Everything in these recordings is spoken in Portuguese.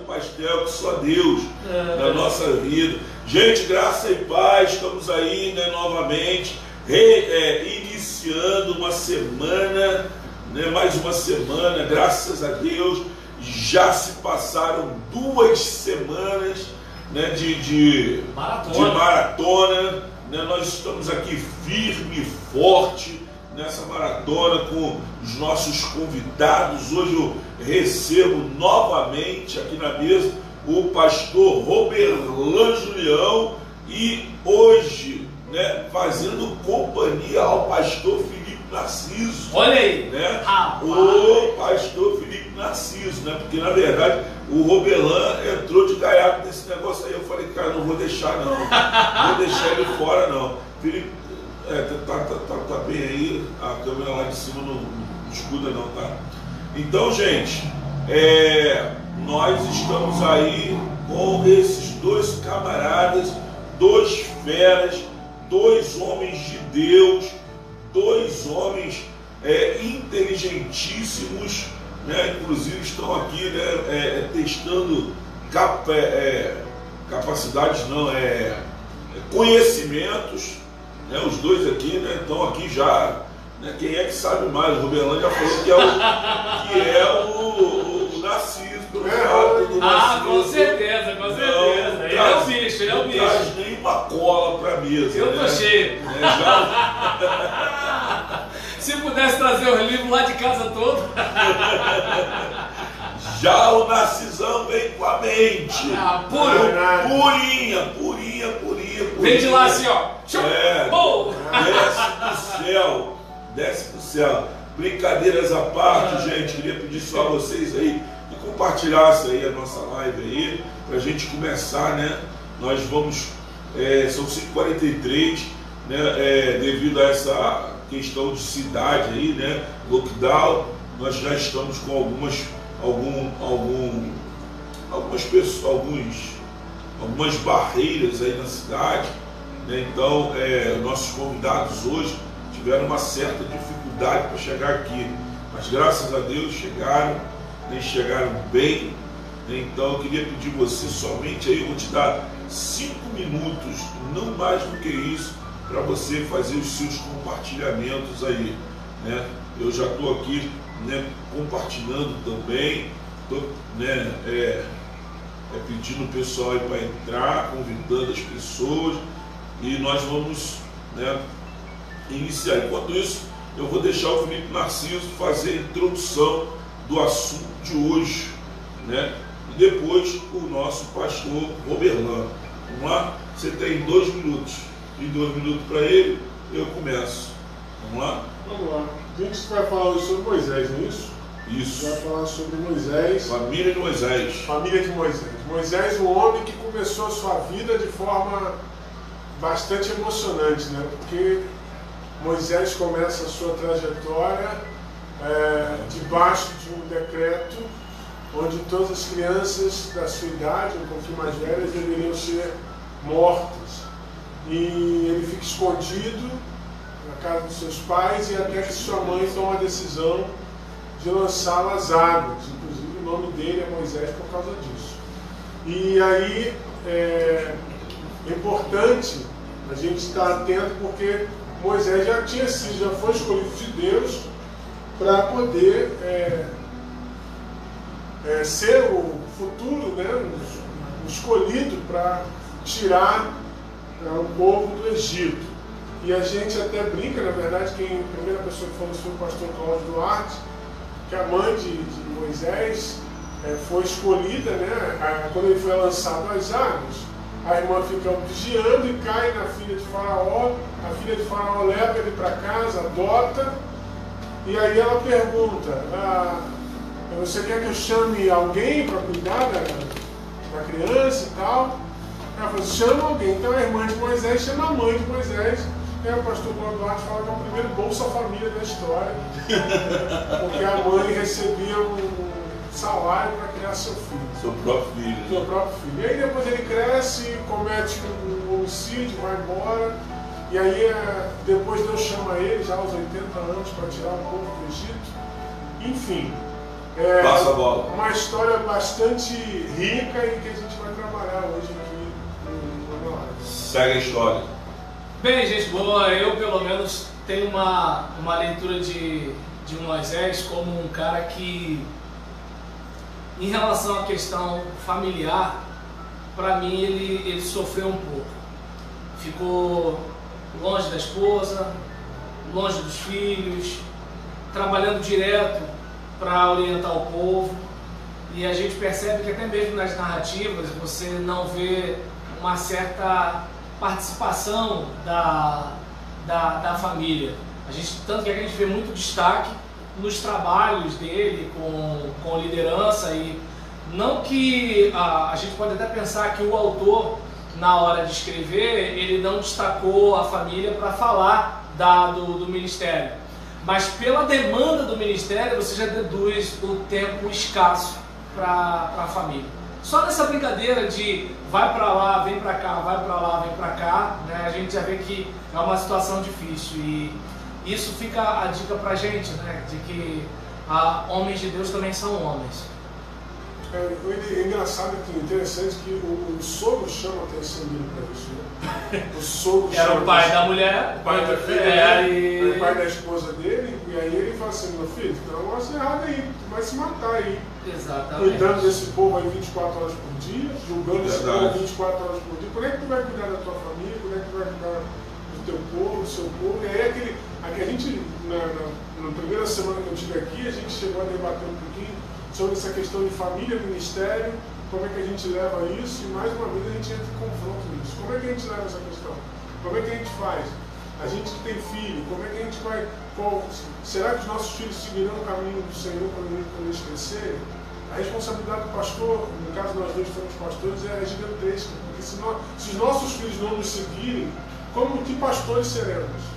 Pastel que só Deus na nossa vida. Gente, graça e paz, estamos aí, né, novamente iniciando uma semana, né, mais uma semana, graças a Deus. Já se passaram 2 semanas, né, de maratona, né? Nós estamos aqui firme e forte nessa maratona com os nossos convidados. Hoje eu recebo novamente aqui na mesa o pastor Roberlan Julião e hoje, né, fazendo companhia ao pastor Felipe Narciso. Olha aí, né? O pastor Felipe Narciso, né? Porque na verdade o Roberlan entrou de gaiato nesse negócio aí. Eu falei, cara, não vou deixar não, não vou deixar ele fora não. Felipe, tá bem aí, a câmera lá de cima não escuta não, tá? Então, gente, nós estamos aí com esses 2 camaradas, 2 feras, 2 homens de Deus, 2 homens inteligentíssimos, né? Inclusive estão aqui, né, testando capacidades, não, conhecimentos, né? Os 2 aqui, né, estão aqui já, né? Quem é que sabe mais? O Roberlan já falou que é o Narciso, pelo fato do Narciso. Com certeza, com certeza. Ele é o bicho, ele é o bicho. Não traz nenhuma cola pra mesa. Eu tô cheio. Se pudesse trazer os livros lá de casa todo. Já o Narcisão vem com a mente. Purinha. Vem de lá assim, ó. Desce do céu. Brincadeiras à parte, gente. Queria pedir só a vocês aí que compartilhassem aí a nossa live aí, pra gente começar, né? Nós vamos, são 5h43, né? Devido a essa questão de cidade aí, né? Lockdown, nós já estamos com algumas pessoas, algumas barreiras aí na cidade, né? Então, nossos convidados hoje tiveram uma certa dificuldade para chegar aqui, mas graças a Deus chegaram, né? Chegaram bem, né? Então eu queria pedir você somente aí, eu vou te dar 5 minutos, não mais do que isso, para você fazer os seus compartilhamentos aí, né? Eu já estou aqui, né, compartilhando também, estou, né, pedindo o pessoal aí para entrar, convidando as pessoas, e nós vamos, né, iniciar. Enquanto isso, eu vou deixar o Felipe Narciso fazer a introdução do assunto de hoje, né? E depois o nosso pastor Roberlan. Vamos lá? Você tem 2 minutos. E 2 minutos para ele, eu começo. Vamos lá? Vamos lá. A gente vai falar hoje sobre Moisés, não é isso? Isso. Vai falar sobre Moisés. Família de Moisés. Família de Moisés. Moisés, um homem que começou a sua vida de forma bastante emocionante, né? Porque Moisés começa a sua trajetória debaixo de um decreto onde todas as crianças da sua idade, um pouquinho mais velhas, deveriam ser mortas. E ele fica escondido na casa dos seus pais e até que sua mãe toma a decisão de lançá-lo às águas. Inclusive o nome dele é Moisés por causa disso. E aí é importante a gente estar atento porque Moisés já foi escolhido de Deus para poder ser o futuro, né, o escolhido para tirar o povo do Egito. E a gente até brinca, na verdade, a primeira pessoa que falou foi o pastor Cláudio Duarte, que a mãe de Moisés foi escolhida, né, quando ele foi lançado às águas. A irmã fica vigiando e cai na filha de Faraó. A filha de Faraó leva ele para casa, adota. E aí ela pergunta, você quer que eu chame alguém para cuidar da criança e tal? Ela falou, chama alguém. Então a irmã de Moisés chama a mãe de Moisés. E aí o pastor Duarte fala que é o primeiro Bolsa Família da história. Porque a mãe recebia um salário para criar seu filho. Seu próprio filho. Seu próprio filho. E aí depois ele cresce, comete um homicídio, vai embora. E aí depois Deus chama ele já aos 80 anos para tirar o povo do Egito. Enfim, Passa a bola. Uma história bastante rica e que a gente vai trabalhar hoje aqui no Live. Segue a história. Bem, gente boa, eu pelo menos tenho uma leitura de Moisés como um cara que, em relação à questão familiar, para mim ele sofreu um pouco. Ficou longe da esposa, longe dos filhos, trabalhando direto para orientar o povo. E a gente percebe que até mesmo nas narrativas você não vê uma certa participação da família. Tanto que a gente vê muito destaque nos trabalhos dele com liderança, e não que a gente pode até pensar que o autor, na hora de escrever, ele não destacou a família para falar do ministério, mas pela demanda do ministério você já deduz o tempo escasso para a família. Só nessa brincadeira de vai para lá, vem para cá, vai para lá, vem para cá, né, a gente já vê que é uma situação difícil, e isso fica a dica para a gente, né, de que homens de Deus também são homens. É engraçado, interessante que o sogro chama a atenção dele para isso. Né? O sogro era o pai da mulher, o pai da filha, o pai da esposa dele, e aí ele fala assim: meu filho, tem um negócio errado aí, tu vai se matar aí. Exatamente. Cuidando desse povo aí 24 horas por dia, julgando esse povo 24 horas por dia. Como é que tu vai cuidar da tua família? Como é que tu vai cuidar do teu povo, do seu povo? E aí a gente, na primeira semana que eu estive aqui, a gente chegou a debater um pouquinho sobre essa questão de família, ministério, como é que a gente leva isso, e mais uma vez a gente entra em confronto nisso. Como é que a gente leva essa questão? Como é que a gente faz? A gente que tem filho, como é que a gente vai... será que os nossos filhos seguirão o caminho do Senhor quando eles crescerem? A responsabilidade do pastor, no caso nós dois somos pastores, é gigantesca, porque se os nossos filhos não nos seguirem, que pastores seremos?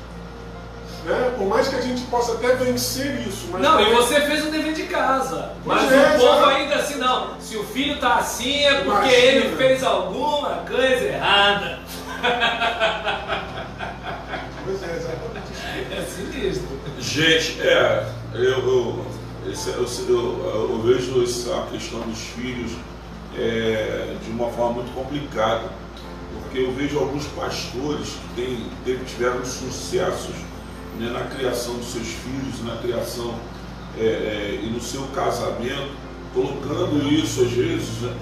Né? Por mais que a gente possa até vencer isso, mas não, e você fez o dever de casa, mas o povo ainda assim, não, se o filho está assim é porque ele fez alguma coisa errada. Pois é, exatamente isso. É sinistro. Gente, eu vejo essa questão dos filhos de uma forma muito complicada, porque eu vejo alguns pastores que tiveram sucessos, né, na criação dos seus filhos, na criação e no seu casamento, colocando isso às vezes, né,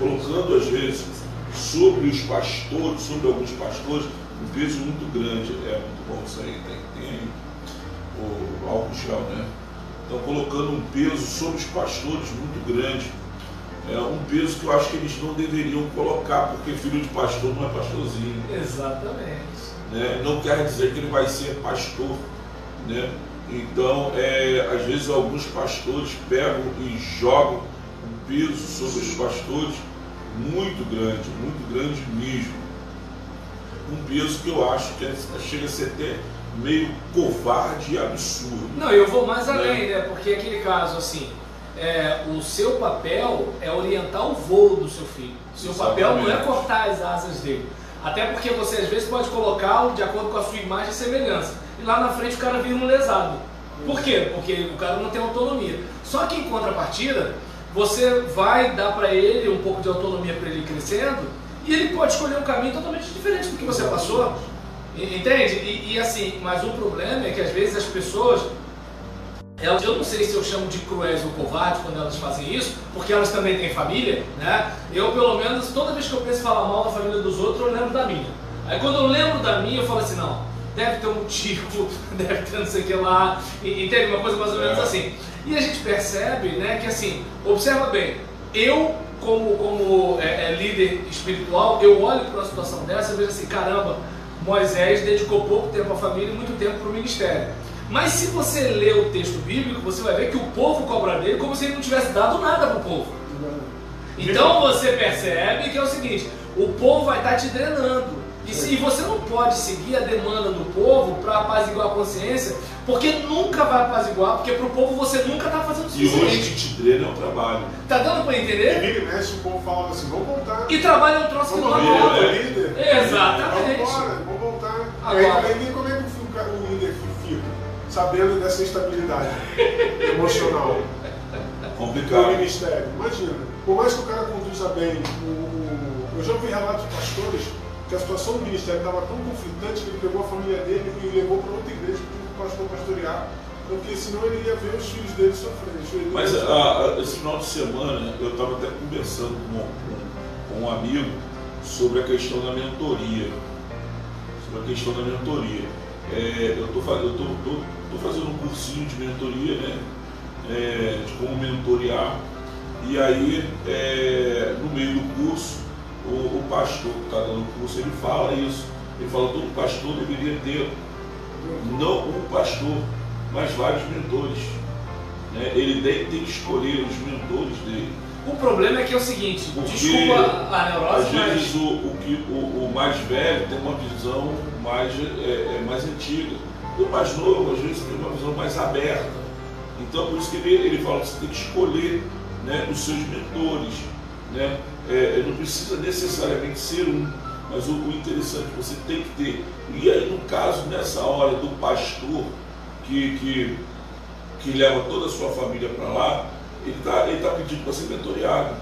sobre os pastores, sobre alguns pastores, um peso muito grande. É muito bom isso aí, tem o álcool gel, né? Então colocando um peso sobre os pastores muito grande, um peso que eu acho que eles não deveriam colocar, porque filho de pastor não é pastorzinho. Exatamente. Né? Não quer dizer que ele vai ser pastor. Né? Então, às vezes alguns pastores pegam e jogam um peso sobre os pastores muito grande mesmo. Um peso que eu acho que chega a ser até meio covarde e absurdo. Não, eu vou mais além, né? Porque aquele caso, assim, o seu papel é orientar o voo do seu filho. O seu papel não é cortar as asas dele. Até porque você às vezes pode colocá-lo de acordo com a sua imagem e semelhança. E lá na frente o cara vira um lesado. Por quê? Porque o cara não tem autonomia. Só que em contrapartida, você vai dar para ele um pouco de autonomia para ele ir crescendo, e ele pode escolher um caminho totalmente diferente do que você passou. Entende? E assim, mas o problema é que às vezes as pessoas, eu não sei se eu chamo de cruéis ou covardes quando elas fazem isso, porque elas também têm família, né? Eu, pelo menos, toda vez que eu penso em falar mal da família dos outros, eu lembro da minha. Aí quando eu lembro da minha, eu falo assim, não, deve ter um motivo, deve ter não sei o que lá, e tem uma coisa mais ou menos assim. E a gente percebe, né, que assim, observa bem, eu como líder espiritual, eu olho para uma situação dessa e vejo assim, caramba, Moisés dedicou pouco tempo à família e muito tempo para o ministério. Mas se você ler o texto bíblico, você vai ver que o povo cobra dele como se ele não tivesse dado nada para o povo. Então você percebe que é o seguinte, o povo vai estar te drenando. E você não pode seguir a demanda do povo para apaziguar a consciência, porque nunca vai apaziguar, porque para o povo você nunca está fazendo o suficiente. E hoje te treina é um trabalho. Tá dando para entender? E mexe, o povo falava assim, vamos voltar. E trabalho é um troço que não voltar, acaba. líder. Exatamente. Vamos embora, vamos voltar. Agora. Aí como é que o líder fica? Sabendo dessa instabilidade emocional. Complicado. No ministério. Imagina, por mais que o cara conduza bem, eu já ouvi relatos de pastores que a situação do ministério estava tão conflitante que ele pegou a família dele e levou para outra igreja para o pastor pastorear, porque senão ele ia ver os filhos dele sofrendo. Mas esse final de semana eu estava até conversando com um amigo sobre a questão da mentoria. Eu estou fazendo um cursinho de mentoria, né? De como mentorear. E aí, no meio do curso, o pastor que está dando o curso, ele fala isso. Ele fala que todo pastor deveria ter, não um pastor, mas vários mentores. Né? Ele tem que escolher os mentores dele. O problema é que é o seguinte, Porque, desculpa a neurose, às vezes o mais velho tem uma visão mais antiga. O mais novo, às vezes, tem uma visão mais aberta. Então, por isso que ele fala que você tem que escolher, né, os seus mentores. Né? Não precisa necessariamente ser um, mas o interessante é que você tem que ter. E aí, no caso, nessa hora do pastor que leva toda a sua família para lá, ele tá pedindo para ser mentoreado.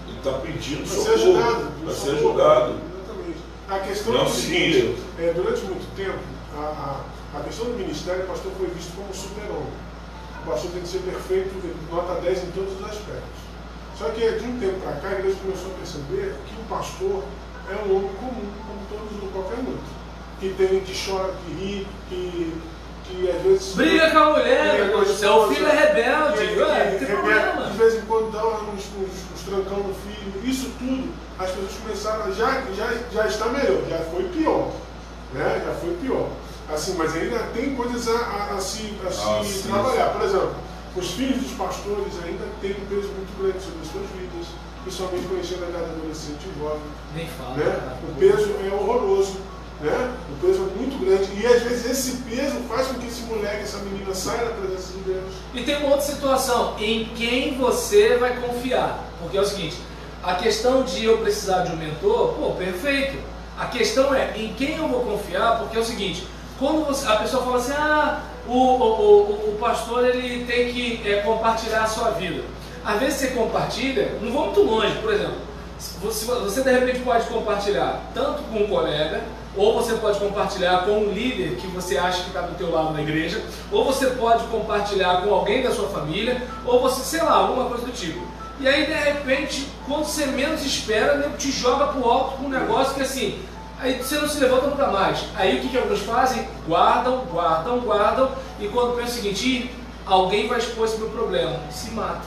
Ele está pedindo socorro, para ser ajudado. Exatamente. A questão não é o seguinte, durante muito tempo, a questão do ministério, o pastor foi visto como um super-homem. O pastor tem que ser perfeito, nota 10 em todos os aspectos. Só que de um tempo para cá, a igreja começou a perceber que o pastor é um homem comum, como qualquer outro. Que chora, que ri, que às vezes... Briga com a mulher, o filho é rebelde, que tem problema. De vez em quando dá uns trancão no filho. Isso tudo, as pessoas começaram, já está melhor, já foi pior. Né? Já foi pior. Assim, mas ainda tem coisas a se trabalhar. Por exemplo, os filhos dos pastores ainda têm um peso muito grande sobre as suas vidas, principalmente conhecendo a idade adolescente e jovem. Nem fala. Né? O peso é horroroso. Né? O peso é muito grande e às vezes esse peso faz com que esse moleque, essa menina saia da presença de Deus. E tem uma outra situação, em quem você vai confiar. Porque é o seguinte, a questão de eu precisar de um mentor, perfeito. A questão é em quem eu vou confiar, porque é o seguinte, quando a pessoa fala assim, o pastor ele tem que compartilhar a sua vida. Às vezes você compartilha, não vou muito longe, por exemplo, você de repente pode compartilhar tanto com um colega, ou você pode compartilhar com um líder que você acha que está do teu lado na igreja, ou você pode compartilhar com alguém da sua família, ou você, sei lá, alguma coisa do tipo. E aí de repente, quando você menos espera, ele te joga pro alto com um negócio que assim, aí você não se levanta nunca mais. Aí o que alguns fazem? Guardam, e quando pensa o seguinte, alguém vai expor esse meu problema, se mata.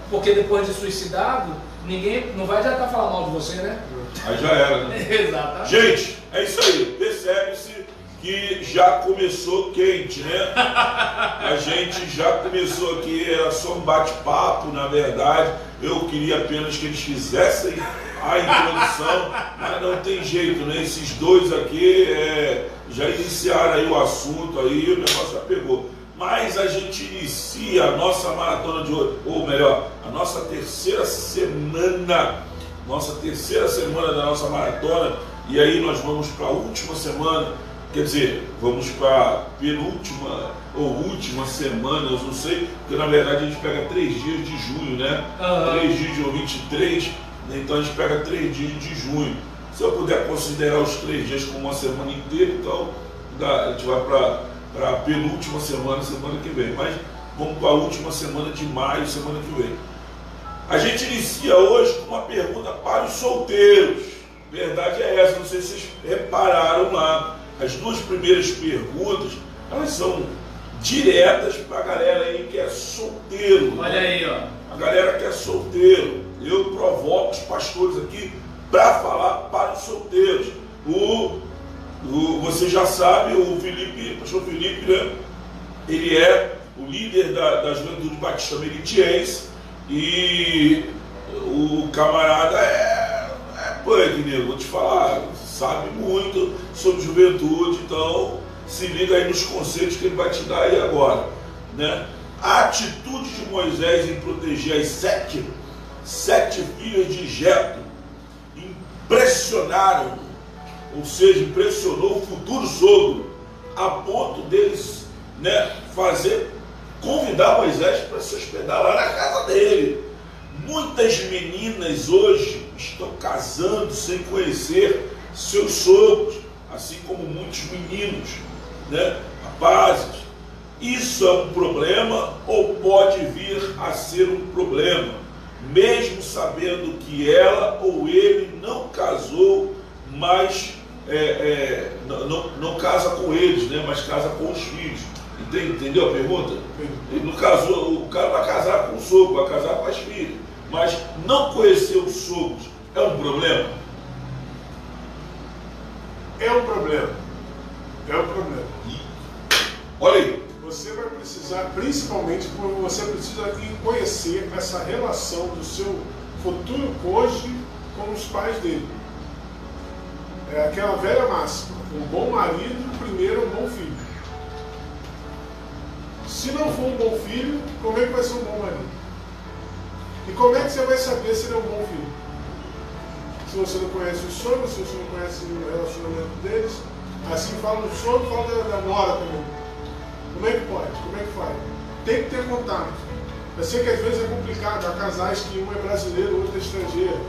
Porque depois de suicidado, ninguém não vai já estar falando mal de você, né? Aí já era, né? Exatamente. Gente, é isso aí. Percebe-se que já começou quente, né? A gente já começou aqui, era só um bate-papo, na verdade. Eu queria apenas que eles fizessem a introdução, mas não tem jeito, né? Esses dois aqui já iniciaram aí o assunto, aí o negócio já pegou. Mas a gente inicia a nossa maratona de hoje, ou melhor, a nossa terceira semana da nossa maratona, e aí nós vamos para a última semana, quer dizer, vamos para a penúltima ou última semana, eu não sei, porque na verdade a gente pega 3 dias de junho, né? 3 dias de 23, então a gente pega 3 dias de junho. Se eu puder considerar os 3 dias como uma semana inteira, então a gente vai para a penúltima semana que vem, mas vamos para a última semana de maio, semana que vem. A gente inicia hoje com uma pergunta para os solteiros. Verdade é essa, não sei se vocês repararam lá. As 2 primeiras perguntas, elas são diretas para a galera aí que é solteiro. Olha aí, ó. A galera que é solteiro. Eu provoco os pastores aqui para falar para os solteiros. Você já sabe, o pastor Felipe, né? Ele é o líder da Juventude Batista Meritiense. E o camarada é punk, nego, vou te falar, sabe muito sobre juventude, então se liga aí nos conselhos que ele vai te dar aí agora, né? A atitude de Moisés em proteger as sete filhas de Jetro impressionaram, ou seja, impressionou o futuro sogro, a ponto deles, né, convidar Moisés para se hospedar lá na casa dele. Muitas meninas hoje estão casando sem conhecer seus sogros, assim como muitos meninos, né, rapazes. Isso é um problema ou pode vir a ser um problema, mesmo sabendo que ela ou ele não casou, mas não casa com eles, né, mas casa com os filhos. Entendeu a pergunta? Ele não casou, o cara vai casar com o sogro, vai casar com as filhas, mas não conhecer os sogros é um problema? É um problema. É um problema. Olha aí. Você vai precisar, principalmente, você precisa conhecer essa relação do seu futuro cônjuge com os pais dele. É aquela velha máxima: um bom marido primeiro é um bom filho. Se não for um bom filho, como é que vai ser um bom marido? E como é que você vai saber se ele é um bom filho? Se você não conhece os sogros, se você não conhece o relacionamento deles, assim fala do sogro, fala da nora também. Como é que pode? Como é que faz? Tem que ter contato. Eu sei que às vezes é complicado, há casais que um é brasileiro, o outro é estrangeiro,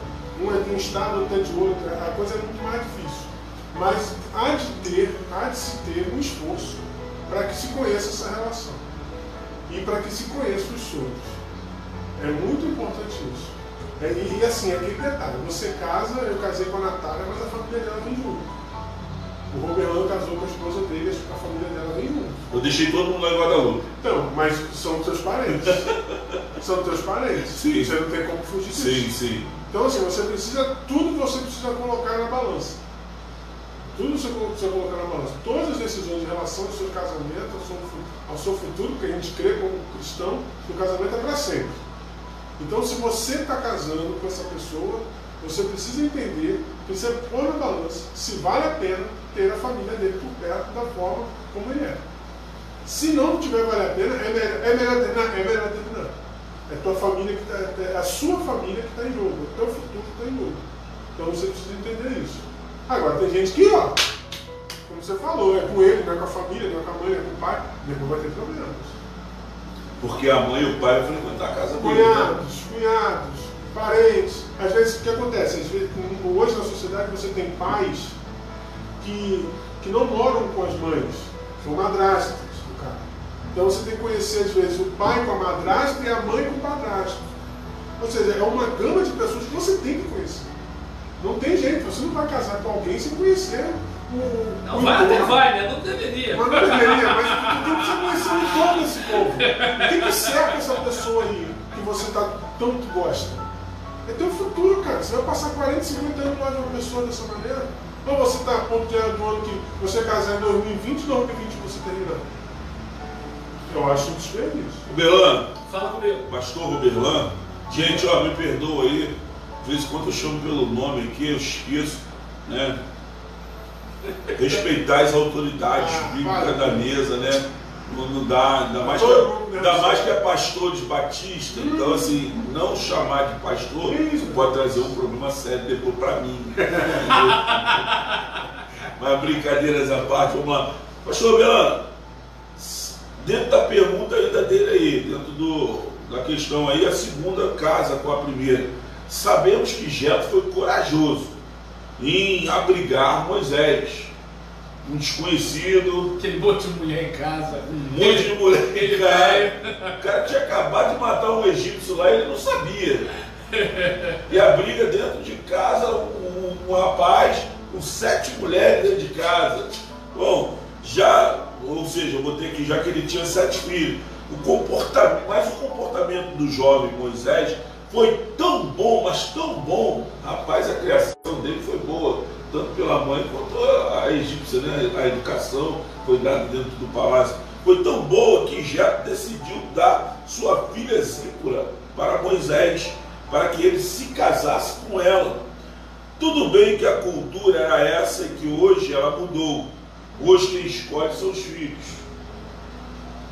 um é de um estado, outro é de outro, a coisa é muito mais difícil. Mas há de se ter um esforço para que se conheça essa relação e para que se conheça os sogros. É muito importante isso. E assim, aquele detalhe, você casa, eu casei com a Natália, mas a família dela vem junto. O Roberlan casou com a esposa dele, a família dela vem junto. Eu deixei todo mundo lá em Guadalupe. Então, mas são teus parentes. São teus parentes. Sim. Você não tem como fugir disso. Sim, sim. Então, assim, tudo você precisa colocar na balança. Tudo você precisa colocar na balança. Todas as decisões em relação ao seu casamento, ao seu futuro, porque a gente crê como cristão que o casamento é para sempre. Então, se você está casando com essa pessoa, você precisa entender, precisa pôr na balança se vale a pena ter a família dele por perto da forma como ele é. Se não tiver vale a pena, é melhor terminar. É tua família é a sua família que está em jogo, é o teu futuro que está em jogo. Então você precisa entender isso. Agora tem gente que, ó, como você falou, é com ele, não é com a família, não é com a mãe, é com o pai, depois vai ter problemas. Porque a mãe e o pai vão frequentar a casa dele. Cunhados, parentes. Às vezes o que acontece? Às vezes, hoje na sociedade você tem pais que não moram com as mães, são madrastas do cara. Então você tem que conhecer às vezes o pai com a madrasta e a mãe com o padrasto. Ou seja, é uma gama de pessoas que você tem que conhecer. Não tem jeito, você não vai casar com alguém sem conhecer não vai, até vai, né? Não deveria. Mas não deveria, mas tem que conhecer o todo desse povo. O que cerca essa pessoa aí que você tanto gosta? É teu futuro, cara. Você vai passar 40, 50 anos lá de uma pessoa dessa maneira? Ou você está a ponto de do ano que você casar em 2020 e 2020 você terminar? Eu acho um desperdício. Roberlan. Fala comigo. Pastor Roberlan. Gente, ó, me perdoa aí. De vez em quando eu chamo pelo nome aqui, eu esqueço, né? Respeitar as autoridades bíblicas da mesa, né? Não dá, ainda mais que é pastor de batista, então assim, não chamar de pastor pode trazer um problema sério depois para mim. Mas brincadeiras à parte, vamos lá. Pastor Belano, dentro da pergunta ainda dele aí, dentro da questão aí, a segunda casa com a primeira. Sabemos que Jetro foi corajoso em abrigar Moisés, um desconhecido. Aquele monte de mulher em casa. Um monte de mulher em casa. O cara tinha acabado de matar um egípcio lá e ele não sabia. E abriga dentro de casa um rapaz com 7 mulheres dentro de casa. Bom, ou seja, eu botei aqui, já que ele tinha 7 filhos, mas o comportamento do jovem Moisés foi tão bom, mas tão bom. Rapaz, a criação dele foi boa, tanto pela mãe quanto a egípcia, né? A educação foi dada dentro do palácio. Foi tão boa que já decidiu dar sua filha Zípora para Moisés, para que ele se casasse com ela. Tudo bem que a cultura era essa e que hoje ela mudou. Hoje quem escolhe são os filhos,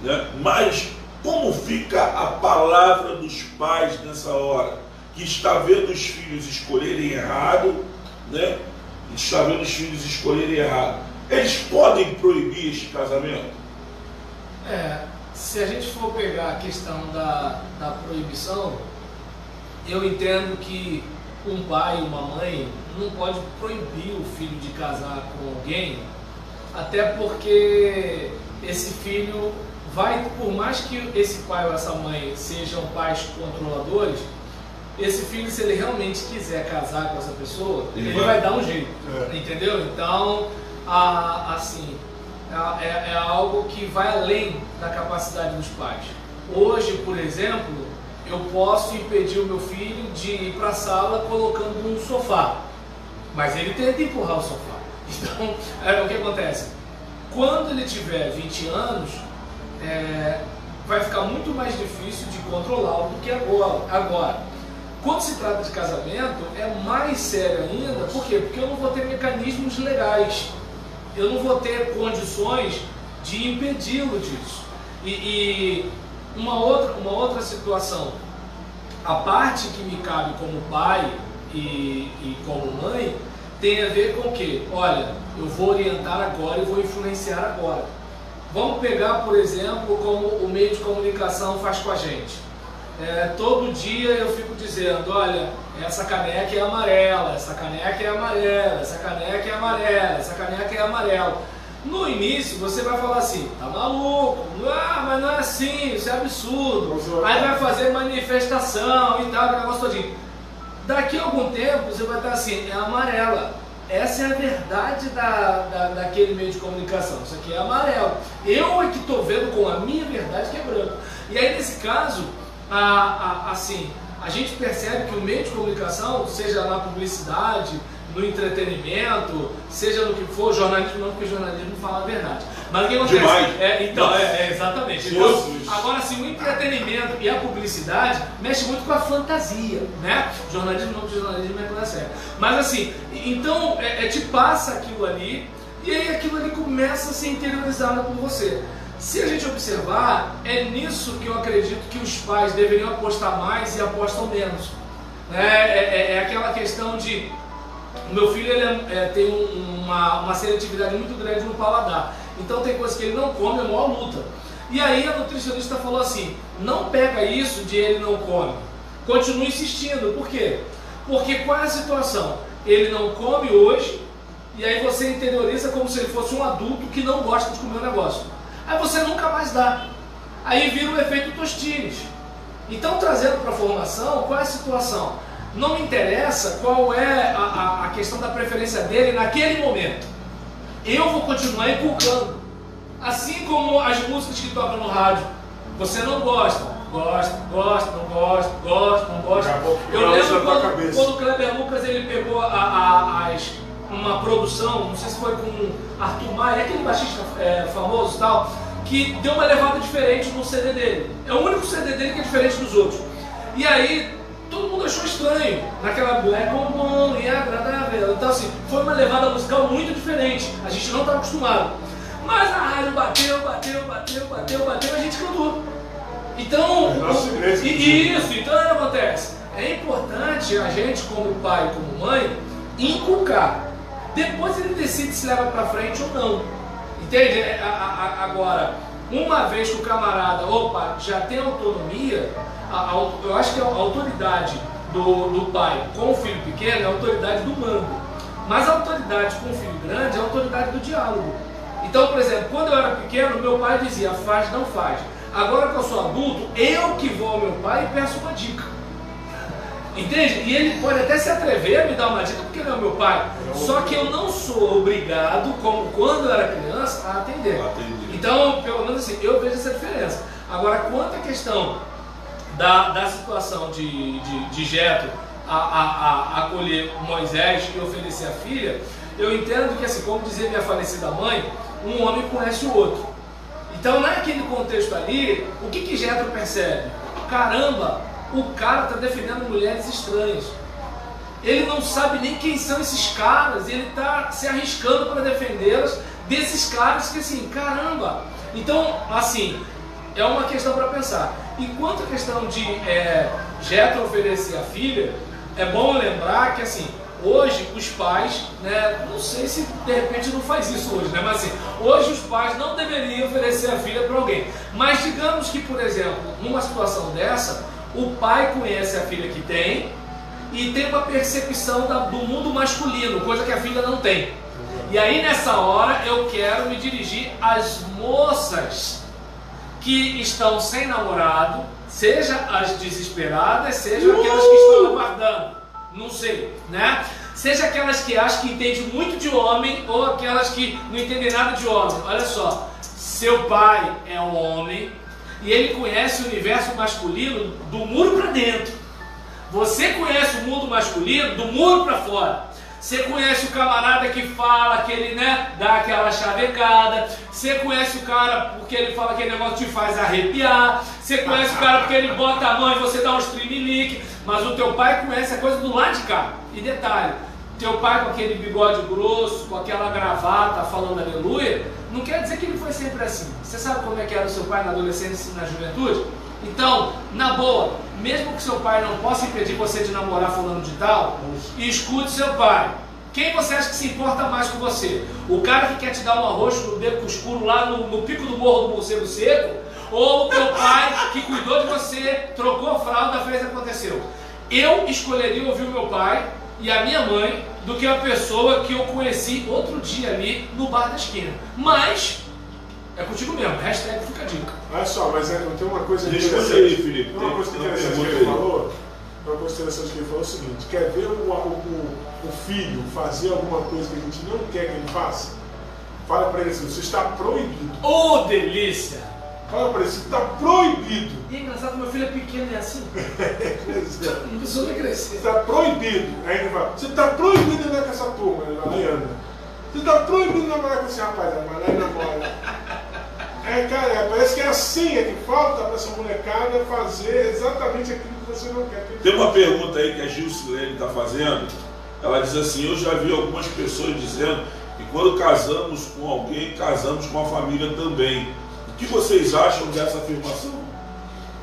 né? Mas como fica a palavra dos pais nessa hora? Que está vendo os filhos escolherem errado, né? Está vendo os filhos escolherem errado. Eles podem proibir este casamento? Se a gente for pegar a questão da proibição, eu entendo que um pai e uma mãe não pode proibir o filho de casar com alguém, até porque esse filho vai, por mais que esse pai ou essa mãe sejam pais controladores, esse filho, se ele realmente quiser casar com essa pessoa, ele vai dar um jeito, entendeu? Então, assim, é algo que vai além da capacidade dos pais. Hoje, por exemplo, eu posso impedir o meu filho de ir para a sala colocando um sofá, mas ele tenta empurrar o sofá. Então, o que acontece? Quando ele tiver 20 anos, vai ficar muito mais difícil de controlá-lo do que agora. Quando se trata de casamento, é mais sério ainda. Por quê? Porque eu não vou ter mecanismos legais, eu não vou ter condições de impedi-lo disso. E uma outra situação, a parte que me cabe como pai e como mãe, tem a ver com o quê? Olha, eu vou orientar agora e vou influenciar agora. Vamos pegar, por exemplo, como o meio de comunicação faz com a gente. Todo dia eu fico dizendo, olha, essa caneca é amarela, essa caneca é amarela, essa caneca é amarela, essa caneca é amarela. No início você vai falar assim, tá maluco, mas não é assim, isso é absurdo. Aí vai fazer manifestação e tal, aquele negócio todinho. Daqui a algum tempo você vai estar assim, é amarela. Essa é a verdade daquele meio de comunicação, isso aqui é amarelo. Eu é que estou vendo com a minha verdade que é branco. E aí nesse caso, assim, a gente percebe que o meio de comunicação, seja na publicidade, no entretenimento, seja no que for, jornalismo não, porque jornalismo fala a verdade. Mas o que acontece? Exatamente. Então, agora sim, o entretenimento e a publicidade mexe muito com a fantasia, né? Jornalismo não, porque jornalismo é coisa séria. Mas assim, então te passa aquilo ali, e aí aquilo ali começa a ser interiorizado por você. Se a gente observar, é nisso que eu acredito que os pais deveriam apostar mais e apostam menos. É aquela questão de... O meu filho tem uma seletividade muito grande no paladar. Então tem coisas que ele não come, é a maior luta. E aí a nutricionista falou assim, não pega isso de ele não come. Continue insistindo. Por quê? Porque qual é a situação? Ele não come hoje, e aí você interioriza como se ele fosse um adulto que não gosta de comer o negócio. Aí você nunca mais dá. Aí vira o efeito Tostines. Então, trazendo para a formação, qual é a situação? Não me interessa qual é a questão da preferência dele naquele momento. Eu vou continuar inculcando. Assim como as músicas que tocam no rádio. Você não gosta. Gosta, não gosta. Eu lembro quando o Kleber Lucas ele pegou uma produção, não sei se foi com Arthur Maia, aquele baixista famoso e tal, que deu uma levada diferente no CD dele. É o único CD dele que é diferente dos outros. E aí, todo mundo achou estranho, naquela é comum e agradável. Então assim, foi uma levada musical muito diferente, a gente não estava acostumado. Mas a rádio bateu, a gente cantou. Então, então o que acontece? É importante a gente, como pai e como mãe, inculcar. Depois ele decide se leva para frente ou não. Entende? Agora, uma vez que o camarada, já tem autonomia, eu acho que a autoridade do pai com o filho pequeno é a autoridade do mando. Mas a autoridade com o filho grande é a autoridade do diálogo. Então, por exemplo, quando eu era pequeno, meu pai dizia, faz, não faz. Agora que eu sou adulto, eu que vou ao meu pai e peço uma dica. Entende? E ele pode até se atrever a me dar uma dica porque ele é o meu pai. Só que eu não sou obrigado, como quando eu era criança, a atender. Então, pelo menos assim, eu vejo essa diferença. Agora, quanto à questão da situação de Jetro acolher Moisés e oferecer a filha, eu entendo que, assim, como dizia minha falecida mãe, um homem conhece o outro. Então, naquele contexto ali, o que Jetro percebe? Caramba, o cara está defendendo mulheres estranhas. ele não sabe nem quem são esses caras, e ele está se arriscando para defendê-las desses caras que assim, caramba. Então, assim, é uma questão para pensar. Enquanto a questão de Jétro oferecer a filha, é bom lembrar que assim, hoje os pais, né, não sei se de repente não faz isso hoje, né, mas assim, hoje os pais não deveriam oferecer a filha para alguém. Mas digamos que, por exemplo, numa situação dessa, o pai conhece a filha que tem e tem uma percepção do mundo masculino, coisa que a filha não tem. E aí nessa hora eu quero me dirigir às moças que estão sem namorado, seja as desesperadas, seja aquelas que estão aguardando, não sei, né? Seja aquelas que acham que entendem muito de homem ou aquelas que não entendem nada de homem. Olha só, seu pai é um homem e ele conhece o universo masculino do muro para dentro. Você conhece o mundo masculino do muro para fora. Você conhece o camarada que fala, que ele, né, dá aquela chavecada. Você conhece o cara porque ele fala que aquele negócio te faz arrepiar. Você conhece o cara porque ele bota a mão e você dá um streamlink. Mas o teu pai conhece a coisa do lado de cá. E detalhe, teu pai com aquele bigode grosso, com aquela gravata, falando aleluia, não quer dizer que ele foi sempre assim. Você sabe como é que era o seu pai na adolescência e na juventude? Então, na boa, mesmo que seu pai não possa impedir você de namorar fulano de tal, escute seu pai. Quem você acha que se importa mais com você? O cara que quer te dar um arroz no beco escuro lá no pico do morro do morcego seco? Ou o teu pai que cuidou de você, trocou a fralda, fez aconteceu? Eu escolheria ouvir o meu pai e a minha mãe do que a pessoa que eu conheci outro dia ali no bar da esquina. Mas é contigo mesmo, hashtag fica a dica. Olha só, mas tem uma coisa interessante aí, Felipe. Tem uma coisa interessante que ele falou. Uma coisa interessante que ele falou é o seguinte: quer ver o filho fazer alguma coisa que a gente não quer que ele faça? Fala pra ele assim, você está proibido. Ô, delícia! Fala pra ele, você está proibido. E é engraçado, meu filho é pequeno e é assim. Não precisa nem crescer. Você está proibido. Aí ele fala, você está proibido de andar com essa turma. Ele vai lá e anda. Você está proibido de namorar com esse rapaz. Ele vai lá e namora. Cara, parece que é assim, é que falta para essa molecada fazer exatamente aquilo que você não quer. Tem uma pergunta aí que a Gil Silene está fazendo. Ela diz assim, eu já vi algumas pessoas dizendo que quando casamos com alguém, casamos com a família também. O que vocês acham dessa afirmação?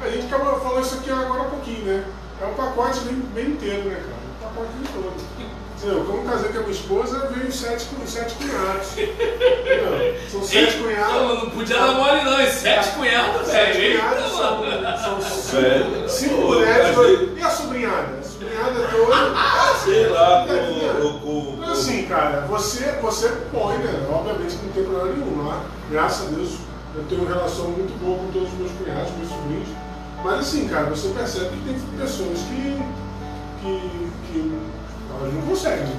A gente acabou falando isso aqui agora há pouquinho, né? É um pacote bem inteiro, né, cara? Um pacote bem todo. Eu, como casei com a minha esposa, veio sete cunhados. São 7 cunhados. Não podia dar mole não, e 7 cunhados, velho. 7 cunhados são 5 mulheres. E a sobrinhada? A sobrinhada toda. Sei lá, Então assim, cara, você põe, né? Obviamente não tem problema nenhum lá. Graças a Deus, eu tenho uma relação muito boa com todos os meus cunhados, meus sobrinhos. Mas assim, cara, você percebe que tem pessoas que elas não conseguem.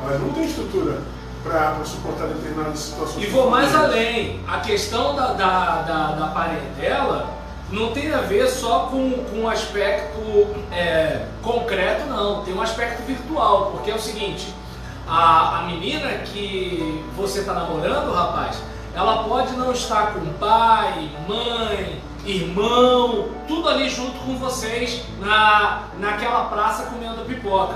Elas não têm estrutura para suportar determinadas situações. E vou mais além. A questão da parentela não tem a ver só com um aspecto concreto, não. Tem um aspecto virtual. Porque é o seguinte, a menina que você está namorando, rapaz, ela pode não estar com pai, mãe, irmão, tudo ali junto com vocês naquela praça comendo pipoca.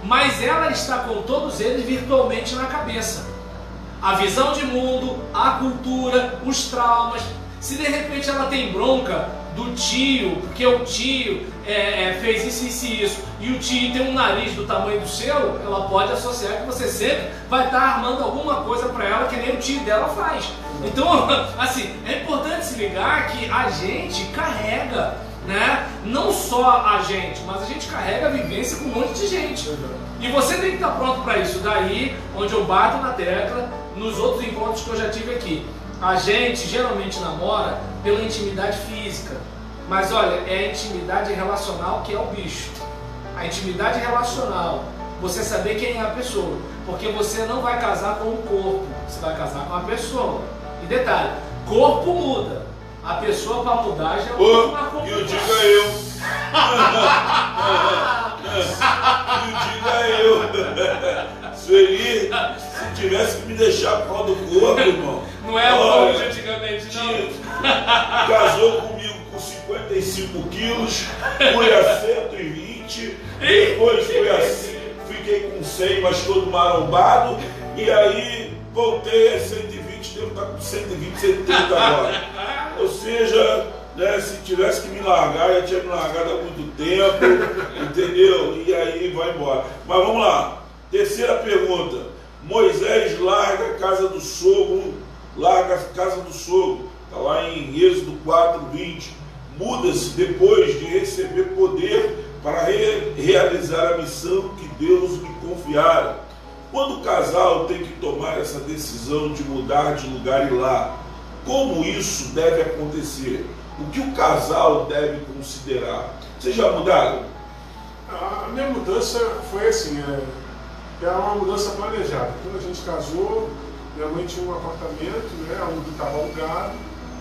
Mas ela está com todos eles virtualmente na cabeça. A visão de mundo, a cultura, os traumas. Se de repente ela tem bronca do tio, porque o tio fez isso e isso, e o tio tem um nariz do tamanho do seu, ela pode associar que você sempre vai estar armando alguma coisa para ela que nem o tio dela faz. Então, assim, é importante se ligar que a gente carrega, né? Não só a gente, mas a gente carrega a vivência com um monte de gente. E você tem que estar pronto para isso. Daí, onde eu bato na tecla, nos outros encontros que eu já tive aqui. A gente geralmente namora pela intimidade física. Mas olha, é a intimidade relacional que é o bicho. A intimidade relacional, você saber quem é a pessoa. Porque você não vai casar com o corpo, você vai casar com a pessoa. E detalhe, corpo muda. A pessoa para mudar já é uma E o diga eu. E o diga eu. Sueli, se tivesse que me deixar por causa do corpo, irmão. Não é o antigamente, não. Casou comigo com com 55 quilos, fui a 120, depois fiquei com 100, mas todo marombado, e aí voltei a 120, devo estar com 120, 130 agora. Ou seja, né, se tivesse que me largar, eu tinha me largado há muito tempo, entendeu? E aí vai embora. Mas vamos lá, terceira pergunta. Moisés larga a casa do sogro, está lá em Êxodo 4:20. Muda-se depois de receber poder para realizar a missão que Deus lhe confiara. Quando o casal tem que tomar essa decisão de mudar de lugar e lar, como isso deve acontecer? O que o casal deve considerar? Vocês já mudaram? A minha mudança foi assim, era uma mudança planejada. Quando a gente casou, minha mãe tinha um apartamento, né, onde estava alugado,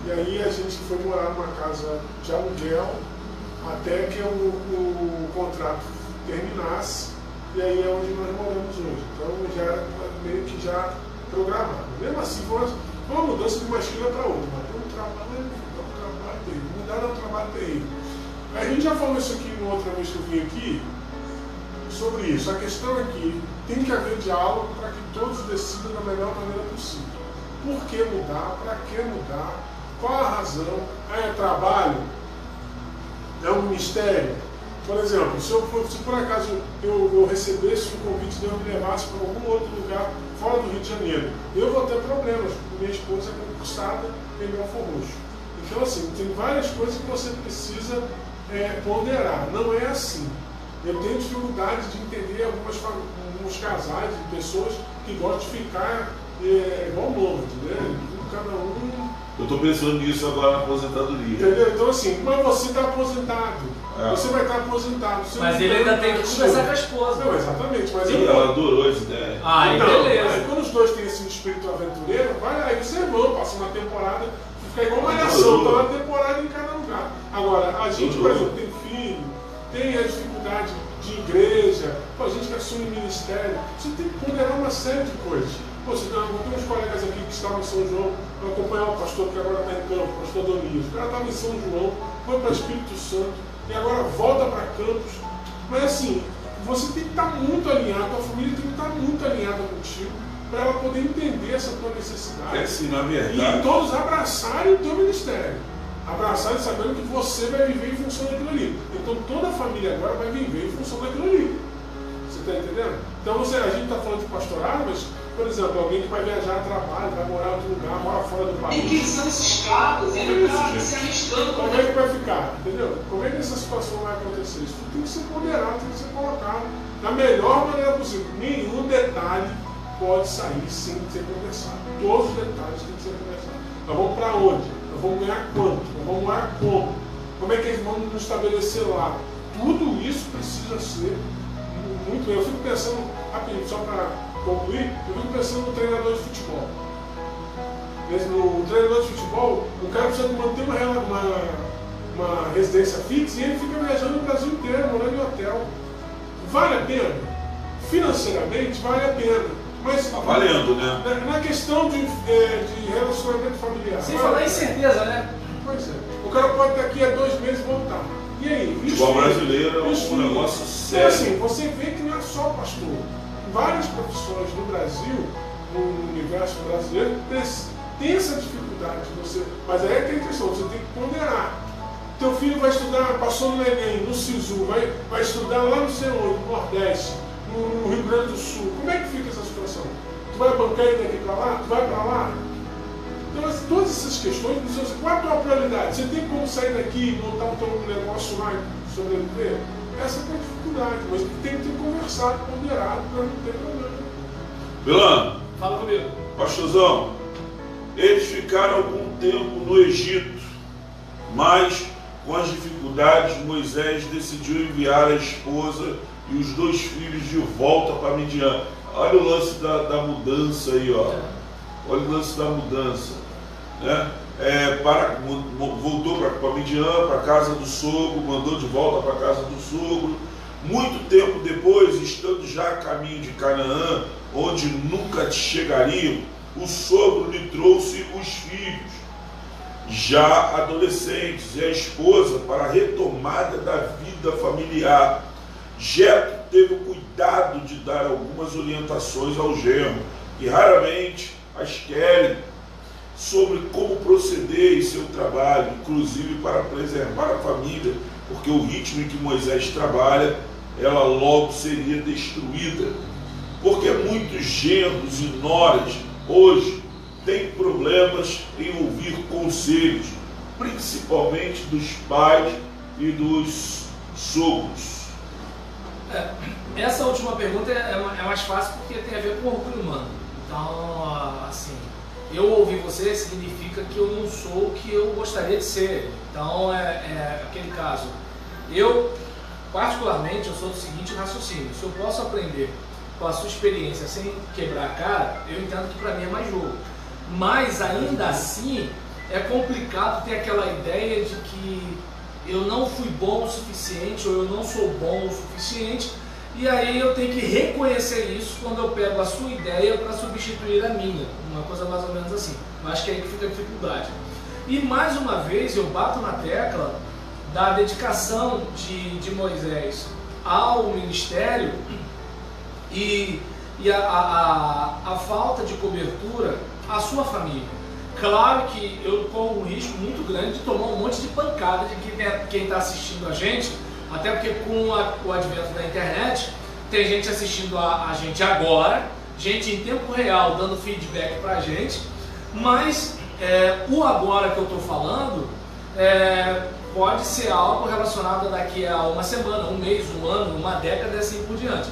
e aí a gente foi morar numa casa de aluguel até que o contrato terminasse, e aí é onde nós moramos hoje. Então já meio que já programado. Mesmo assim, foi uma mudança de uma esquina para outra, mas foi um trabalho terrível. Mudar é um trabalho terrível. A gente já falou isso aqui uma outra vez que eu vim aqui, sobre isso. A questão é que tem que haver diálogo para que todos decidam da melhor maneira possível. Por que mudar? Para que mudar? Qual a razão? É trabalho? É um ministério? Por exemplo, se por acaso eu recebesse um convite de eu me levasse para algum outro lugar fora do Rio de Janeiro, eu vou ter problemas, porque minha esposa é concursada em Belfor Roxo. Então, assim, tem várias coisas que você precisa ponderar. Não é assim. Eu tenho dificuldade de entender alguns casais de pessoas que gostam de ficar igual nômade, né? Cada um. Eu estou pensando nisso agora na aposentadoria. Entendeu? Então, assim, mas você está aposentado. Você vai estar aposentado. Mas ele ainda tem que conversar com a esposa. Não, exatamente. Mas ela adorou essa ideia. Aí beleza. Aí, quando os dois têm esse espírito aventureiro, aí você passa uma temporada, fica igual uma malhação, tá uma temporada em cada lugar. Agora, a gente, por exemplo, tem filho, tem a dificuldade de igreja, a gente que assume ministério, você tem que ponderar uma série de coisas. Você tem uns colegas aqui que estavam em São João, eu acompanhava o pastor que agora está em Campos, o pastor Donias. O cara estava em São João, foi para Espírito Santo e agora volta para Campos. Mas assim, você tem que estar muito alinhado, a tua família tem que estar muito alinhada contigo para ela poder entender essa tua necessidade. Assim, na verdade. E todos abraçarem o teu ministério. Abraçarem sabendo que você vai viver em função daquilo ali. Então toda a família agora vai viver em função daquilo ali. Você está entendendo? Então a gente está falando de pastorado, mas, por exemplo, alguém que vai viajar a trabalho, vai morar em outro lugar, mora fora do país. E que são esses casos, ele está se arriscando. Como é que vai ficar? Entendeu? Como é que essa situação vai acontecer? Isso tem que ser ponderado, tem que ser colocado da melhor maneira possível. Nenhum detalhe pode sair sem ser conversado. Todos os detalhes têm que ser conversados. Nós vamos para onde? Nós vamos ganhar quanto? Nós vamos morar como? Como é que eles vão nos estabelecer lá? Tudo isso precisa ser muito bem. Eu fico pensando, rapidinho, só para concluir, eu fico pensando no treinador de futebol. No treinador de futebol, o cara precisa manter uma residência fixa e ele fica viajando o Brasil inteiro, morando em hotel. Vale a pena? Financeiramente, vale a pena. Mas tá valendo, né? Na questão de relacionamento familiar. Sem falar em certeza, né? Pois é. O cara pode daqui a 2 meses voltar. E aí? O futebol brasileiro é um negócio sério. Assim, você vê que não é só pastor. Várias profissões no Brasil, no universo brasileiro, tem essa dificuldade. Mas aí é aquela questão, você tem que ponderar. Teu filho vai estudar, passou no Enem, no SISU, vai estudar lá no Centro, no Nordeste, no Rio Grande do Sul. Como é que fica essa situação? Tu vai bancar ele daqui para lá? Tu vai para lá? Então, todas essas questões precisam ser. Qual é a tua prioridade? Você tem como sair daqui e montar um teu negócio lá e sobreviver? Essa é a dificuldade, mas tem que ter conversado, ponderado, para não ter problema. Belano, Fala comigo. Pastorzão, eles ficaram algum tempo no Egito, mas com as dificuldades, Moisés decidiu enviar a esposa e os 2 filhos de volta para Midian. Olha o lance da mudança aí, ó. Olha o lance da mudança, né? Voltou para Midian, para a casa do sogro, mandou de volta para a casa do sogro. Muito tempo depois, estando já a caminho de Canaã, onde nunca chegariam, o sogro lhe trouxe os filhos. já adolescentes, e a esposa para a retomada da vida familiar. Jetro teve o cuidado de dar algumas orientações ao genro, que raramente as querem, sobre como proceder em seu trabalho, inclusive para preservar a família, porque o ritmo em que Moisés trabalha, ela logo seria destruída. Porque muitos genros e noras hoje têm problemas em ouvir conselhos, principalmente dos pais e dos sogros. Essa última pergunta é mais fácil porque tem a ver com o orgulho humano. Então, assim, eu ouvir você significa que eu não sou o que eu gostaria de ser. Então, é aquele caso. Eu, particularmente, eu sou do seguinte raciocínio: se eu posso aprender com a sua experiência sem quebrar a cara, eu entendo que para mim é mais jogo. Mas, ainda assim, é complicado ter aquela ideia de que eu não fui bom o suficiente ou eu não sou bom o suficiente, e aí eu tenho que reconhecer isso quando eu pego a sua ideia para substituir a minha, uma coisa mais ou menos assim. Eu acho que é aí que fica a dificuldade. E mais uma vez eu bato na tecla da dedicação de Moisés ao ministério e a falta de cobertura à sua família. Claro que eu corro um risco muito grande de tomar um monte de pancada de quem está assistindo a gente, até porque com o advento da internet, tem gente assistindo a gente agora, gente em tempo real dando feedback para a gente, mas o agora que eu estou falando pode ser algo relacionado daqui a uma semana, um mês, um ano, uma década e assim por diante.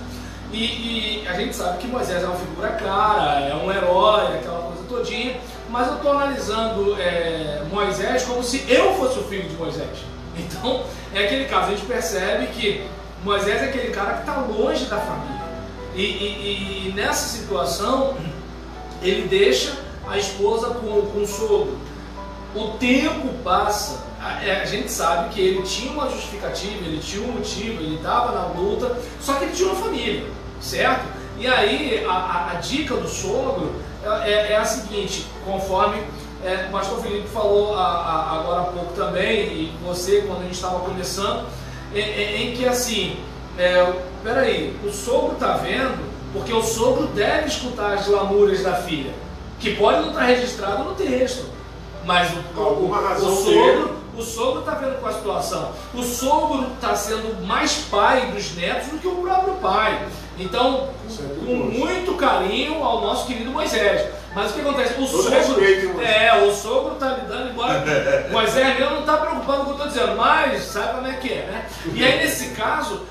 E a gente sabe que Moisés é uma figura clara, é um herói, aquela coisa todinha, mas eu estou analisando Moisés como se eu fosse o filho de Moisés. Então, é aquele caso, a gente percebe que Moisés é aquele cara que está longe da família. E nessa situação, ele deixa a esposa com o sogro. O tempo passa, a gente sabe que ele tinha uma justificativa, ele tinha um motivo, ele estava na luta, só que ele tinha uma família, certo? E aí, a dica do sogro é a seguinte, conforme o pastor Felipe falou agora há pouco também, e você, quando a gente estava começando, em que assim, peraí, o sogro está vendo, porque o sogro deve escutar as lamúrias da filha, que pode não estar registrado no texto, mas o sogro está vendo com a situação, o sogro está sendo mais pai dos netos do que o próprio pai. Então, com muito carinho ao nosso querido Moisés. Mas o que acontece? O sogro está lidando, embora Moisés não está preocupado com o que eu estou dizendo, mas sabe como é que é, né? E aí, nesse caso,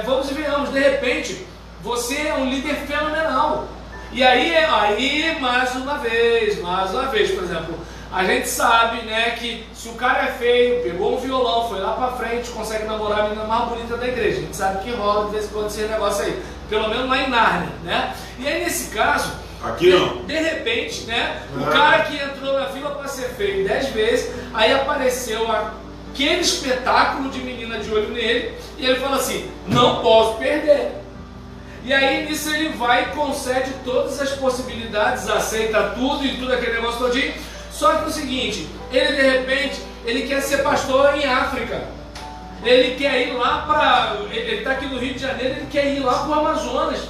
vamos e venhamos, de repente, você é um líder fenomenal. E aí mais uma vez, por exemplo, a gente sabe, né, que se o cara é feio, pegou um violão, foi lá pra frente, consegue namorar a menina mais bonita da igreja. A gente sabe que rola de vez em quando esse negócio aí. Pelo menos lá em Nárnia, né? E aí nesse caso, aqui não. De repente, né, o cara que entrou na fila pra ser feio 10 vezes, aí apareceu aquele espetáculo de menina de olho nele, e ele fala assim, não posso perder. E aí nisso ele vai e concede todas as possibilidades, aceita tudo e tudo aquele negócio todinho. Só que é o seguinte, ele de repente, ele quer ser pastor em África. Ele quer ir lá para... Ele está aqui no Rio de Janeiro, ele quer ir lá para o Amazonas.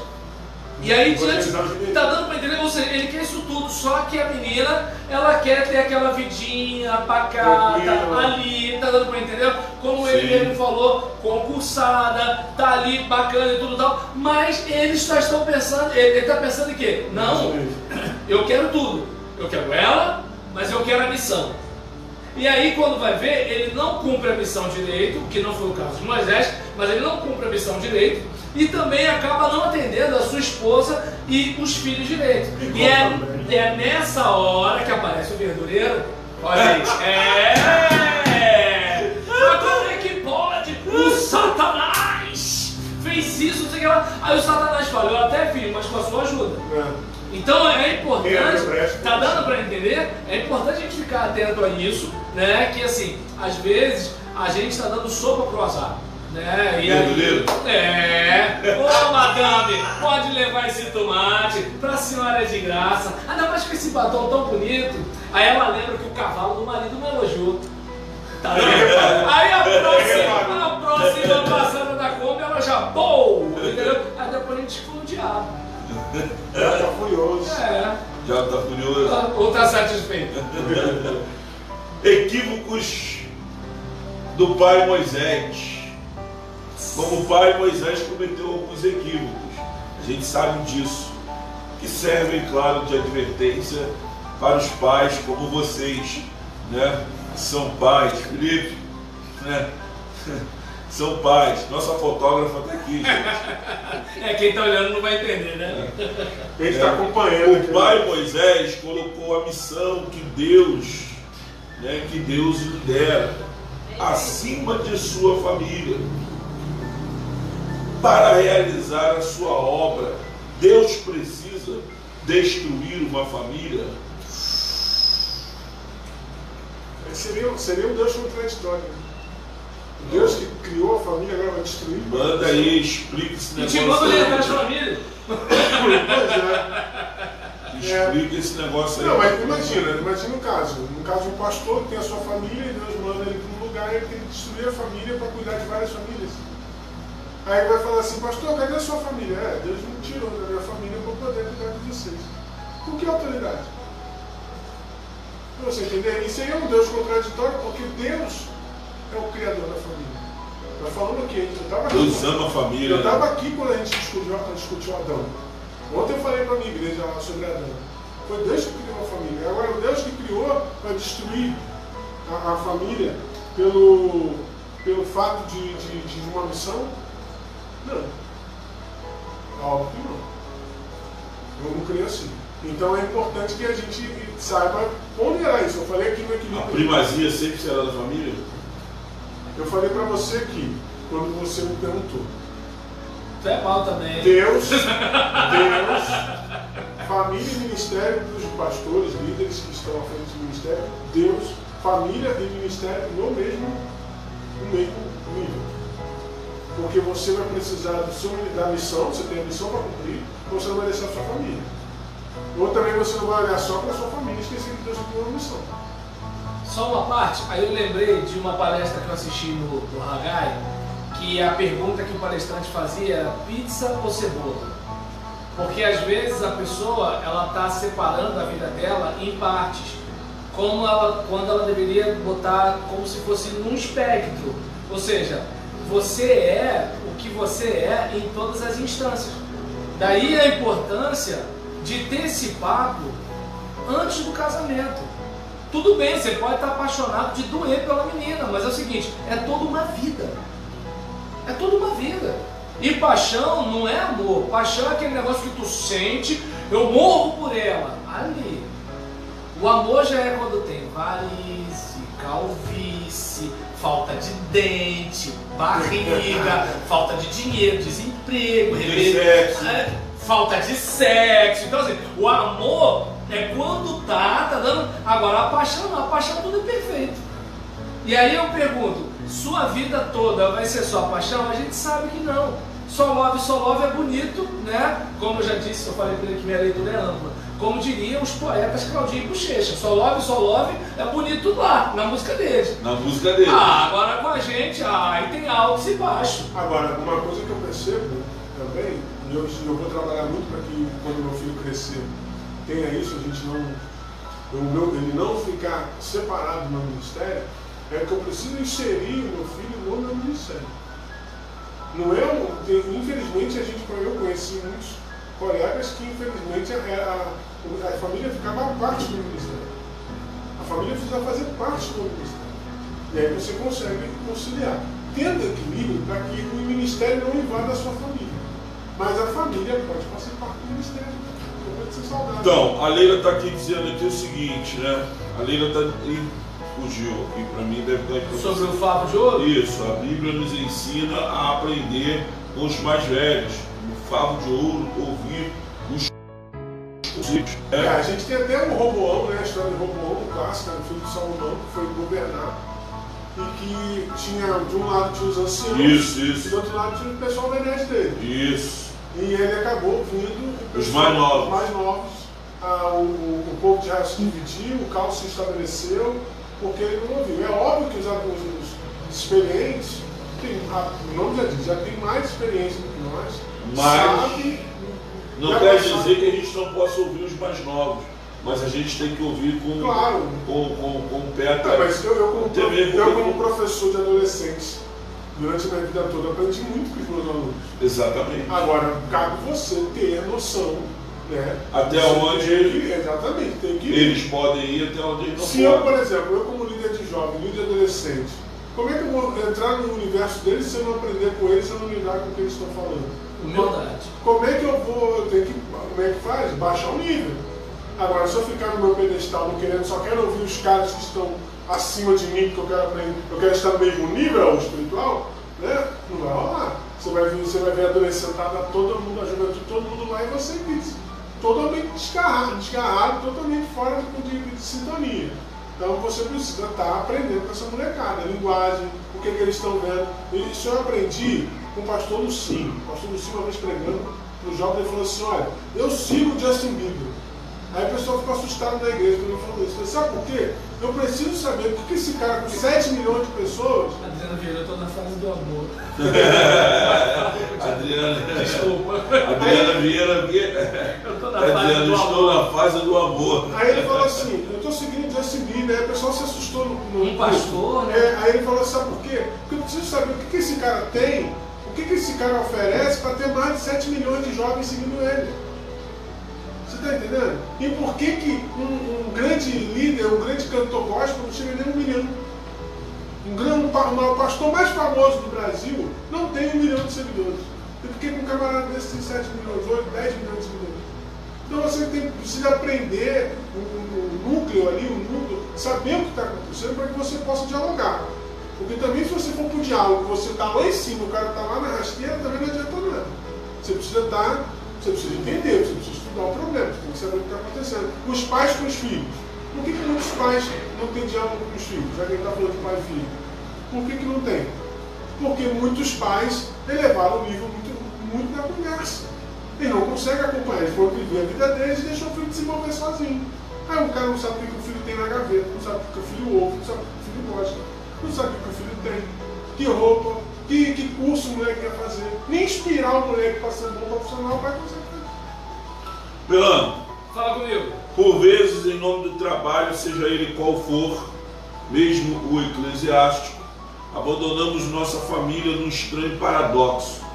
E aí diante, tá dando para entender, ou seja, ele quer isso tudo, só que a menina, ela quer ter aquela vidinha pacata ali, tá dando para entender? Como ele mesmo falou, concursada, tá ali bacana e tudo tal, mas eles estão pensando, ele está pensando em quê? Não, eu quero tudo, eu quero ela, mas eu quero a missão. E aí quando vai ver, ele não cumpre a missão direito, que não foi o caso de Moisés, mas ele não cumpre a missão direito, e também acaba não atendendo a sua esposa e os filhos direito. E é nessa hora que aparece o verdureiro. Olha aí. Mas como é que pode? O Satanás fez isso, não sei o que lá. Aí o Satanás fala, eu até fiz, mas com a sua ajuda. Então é importante, tá dando para entender? É importante a gente ficar atento a isso, né? Que assim, às vezes a gente está dando sopa pro azar, né? E aí, ô madame, pode levar esse tomate, pra senhora é de graça. Ainda mais com esse batom tão bonito. Aí ela lembra que o cavalo do marido Já está curioso? Ou está satisfeito? Equívocos do pai Moisés. Como o pai Moisés cometeu alguns equívocos. A gente sabe disso. Que servem, claro, de advertência para os pais como vocês, né? São pais, Felipe, né? São pais. Nossa fotógrafa está aqui, gente. Quem está olhando não vai entender, né? Ele está acompanhando. O pai Moisés colocou a missão que Deus lhe dera acima de sua família. Para realizar a sua obra, Deus precisa destruir uma família. Seria um Deus contraditório. O Deus que criou a família agora vai destruir. Manda aí, explica esse negócio. E te manda orientar as famílias. Pois é. Explica esse negócio aí. Não, mas imagina o caso. No caso, um pastor que tem a sua família e Deus manda ele para um lugar e ele tem que destruir a família para cuidar de várias famílias. Aí ele vai falar assim, pastor, cadê a sua família? Deus me tirou da minha família para poder cuidar de vocês. Com que autoridade? Você entender? Isso aí é um Deus contraditório, porque Deus é o criador da família. Nós falamos aqui, Deus ama a família. Eu estava aqui quando a gente discutiu Adão. Ontem eu falei para a minha igreja sobre Adão. Foi Deus que criou a família. Agora, o Deus que criou para destruir a família pelo fato de uma missão? Não. Óbvio que não. Eu não creio assim. Então é importante que a gente saiba ponderar isso. Eu falei aqui no equilíbrio. A primazia sempre será da família? Eu falei para você aqui, quando você me perguntou. Tu é mal também. Deus, família e ministério dos pastores, líderes que estão à frente do ministério, Deus, família e ministério no mesmo nível. Porque você vai precisar da missão, você tem a missão para cumprir, ou você não vai deixar a sua família. Ou também você não vai olhar só para a sua família e esquecer que Deus tem uma missão. Só uma parte, aí eu lembrei de uma palestra que eu assisti no Haggai, que a pergunta que o palestrante fazia era pizza ou cebola? Porque às vezes a pessoa ela está separando a vida dela em partes, quando ela deveria botar como se fosse num espectro. Ou seja, você é o que você é em todas as instâncias. Daí a importância de ter esse papo antes do casamento. Tudo bem, você pode estar apaixonado de doer pela menina, mas é o seguinte, é toda uma vida. É toda uma vida. E paixão não é amor. Paixão é aquele negócio que tu sente, eu morro por ela. Ali. O amor já é quando tem varize, calvície, falta de dente, barriga, falta de dinheiro, desemprego, falta de sexo. Então assim, o amor é quando tá dando. Agora a paixão não, a paixão tudo é perfeito. E aí eu pergunto, sua vida toda vai ser só paixão? A gente sabe que não. Só love é bonito, né? Como eu já disse, eu falei para ele que minha leitura é ampla. Como diriam os poetas Claudinho e Bochecha, só love é bonito lá, na música deles. Na música deles. Agora com a gente, aí tem altos e baixos. Agora, uma coisa que eu percebo também, e eu vou trabalhar muito para que quando meu filho crescer tenha isso, a gente ele não ficar separado do meu ministério, é que eu preciso inserir o meu filho no meu ministério. Não é infelizmente eu conheci muitos colegas que infelizmente a família ficava parte do ministério. A família precisa fazer parte do ministério. E aí você consegue conciliar, tendo equilíbrio para que o ministério não invada a sua família. Mas a família pode fazer parte do ministério. Então, a Leila está aqui dizendo aqui o seguinte, né? A Leila está fugiu aqui para mim, deve estar sobre o favo de ouro? Isso, a Bíblia nos ensina a aprender com os mais velhos, no favo de ouro, ouvir os conceitos. A gente tem até o Roboão, né? A história de Roboão, clássica, do filho de Salomão, que foi governar e que tinha, de um lado tinha os anciãos, isso. E do outro lado tinha o pessoal da idade dele. Isso. E ele acabou vindo os mais novos. O povo de Israel se dividiu, o caos se estabeleceu, porque ele não ouviu. É óbvio que os experientes, o nome já diz, já tem mais experiência do que nós, mas sabe, não quer dizer que a gente não possa ouvir os mais novos. mas a gente tem que ouvir com o pé Não, atrás. mas eu como professor de adolescentes, durante a minha vida toda, aprendi muito com os meus alunos. Exatamente. Agora, cabe você ter noção, né? Até onde exatamente, tem que ir. eles podem ir, até onde eles não Se eu, podem. por exemplo, eu como líder de jovem, líder de adolescente, como é que eu vou entrar no universo deles se eu não aprender com eles, se eu não lidar com o que eles estão falando? Humildade. Como é que eu vou, como é que faz? Baixar o nível. Agora, se eu ficar no meu pedestal, não querendo, só quero ouvir os caras que estão acima de mim, porque eu quero aprender, eu quero estar no mesmo nível espiritual, né? Não vai rolar. Você vai ver a adolescentada, todo mundo, a juventude, todo mundo lá e você diz. Totalmente desgarrado, totalmente fora de sintonia. Então você precisa estar aprendendo com essa molecada, a linguagem, o que eles estão vendo. Isso eu aprendi com o pastor Lucinho. O pastor Lucinho, uma vez pregando para o jovem, ele falou assim: olha, eu sigo o Justin Bieber. Aí o pessoal ficou assustado na igreja quando ele falou isso. Sabe por quê? Eu preciso saber por que esse cara com 7 milhões de pessoas. Adriana Vieira, eu estou na fase do amor. Adriana Vieira, eu estou na fase do estou amor. na fase do amor. Aí ele falou assim: eu estou seguindo o Justin Bieber. Aí o pessoal se assustou no Um pastor, né? Aí ele falou: sabe por quê? Porque eu preciso saber o que esse cara tem, o que esse cara oferece para ter mais de 7 milhões de jovens seguindo ele. Você está entendendo? E por que um grande líder, um grande cantor gospel não chega nem a 1 milhão? O pastor mais famoso do Brasil não tem 1 milhão de seguidores. E por que um camarada desse tem 7 milhões, 8, 10 milhões de seguidores? Então você precisa aprender o núcleo ali, o núcleo, saber o que está acontecendo para que você possa dialogar. Porque também se você for para o diálogo, você está lá em cima, o cara está lá na rasteira, também não adianta nada. Você precisa entender, você precisa estudar o problema, você tem que saber o que está acontecendo. Os pais com os filhos. Por que muitos pais não têm diálogo com os filhos? Já que a gente está falando de pai e filho. Por que não tem? Porque muitos pais elevaram o nível muito da conversa. Eles não conseguem acompanhar, eles vão viver a vida deles e deixam o filho desenvolver sozinho. Aí o cara não sabe o que o filho tem na gaveta, não sabe o que o filho ouve, não sabe o que o filho gosta, não sabe o que o filho tem, que roupa, que curso o moleque quer fazer. Nem inspirar o moleque para ser um bom profissional vai conseguir fazer. Pelano, Fala comigo. por vezes, em nome do trabalho, seja ele qual for, mesmo o eclesiástico, abandonamos nossa família num estranho paradoxo.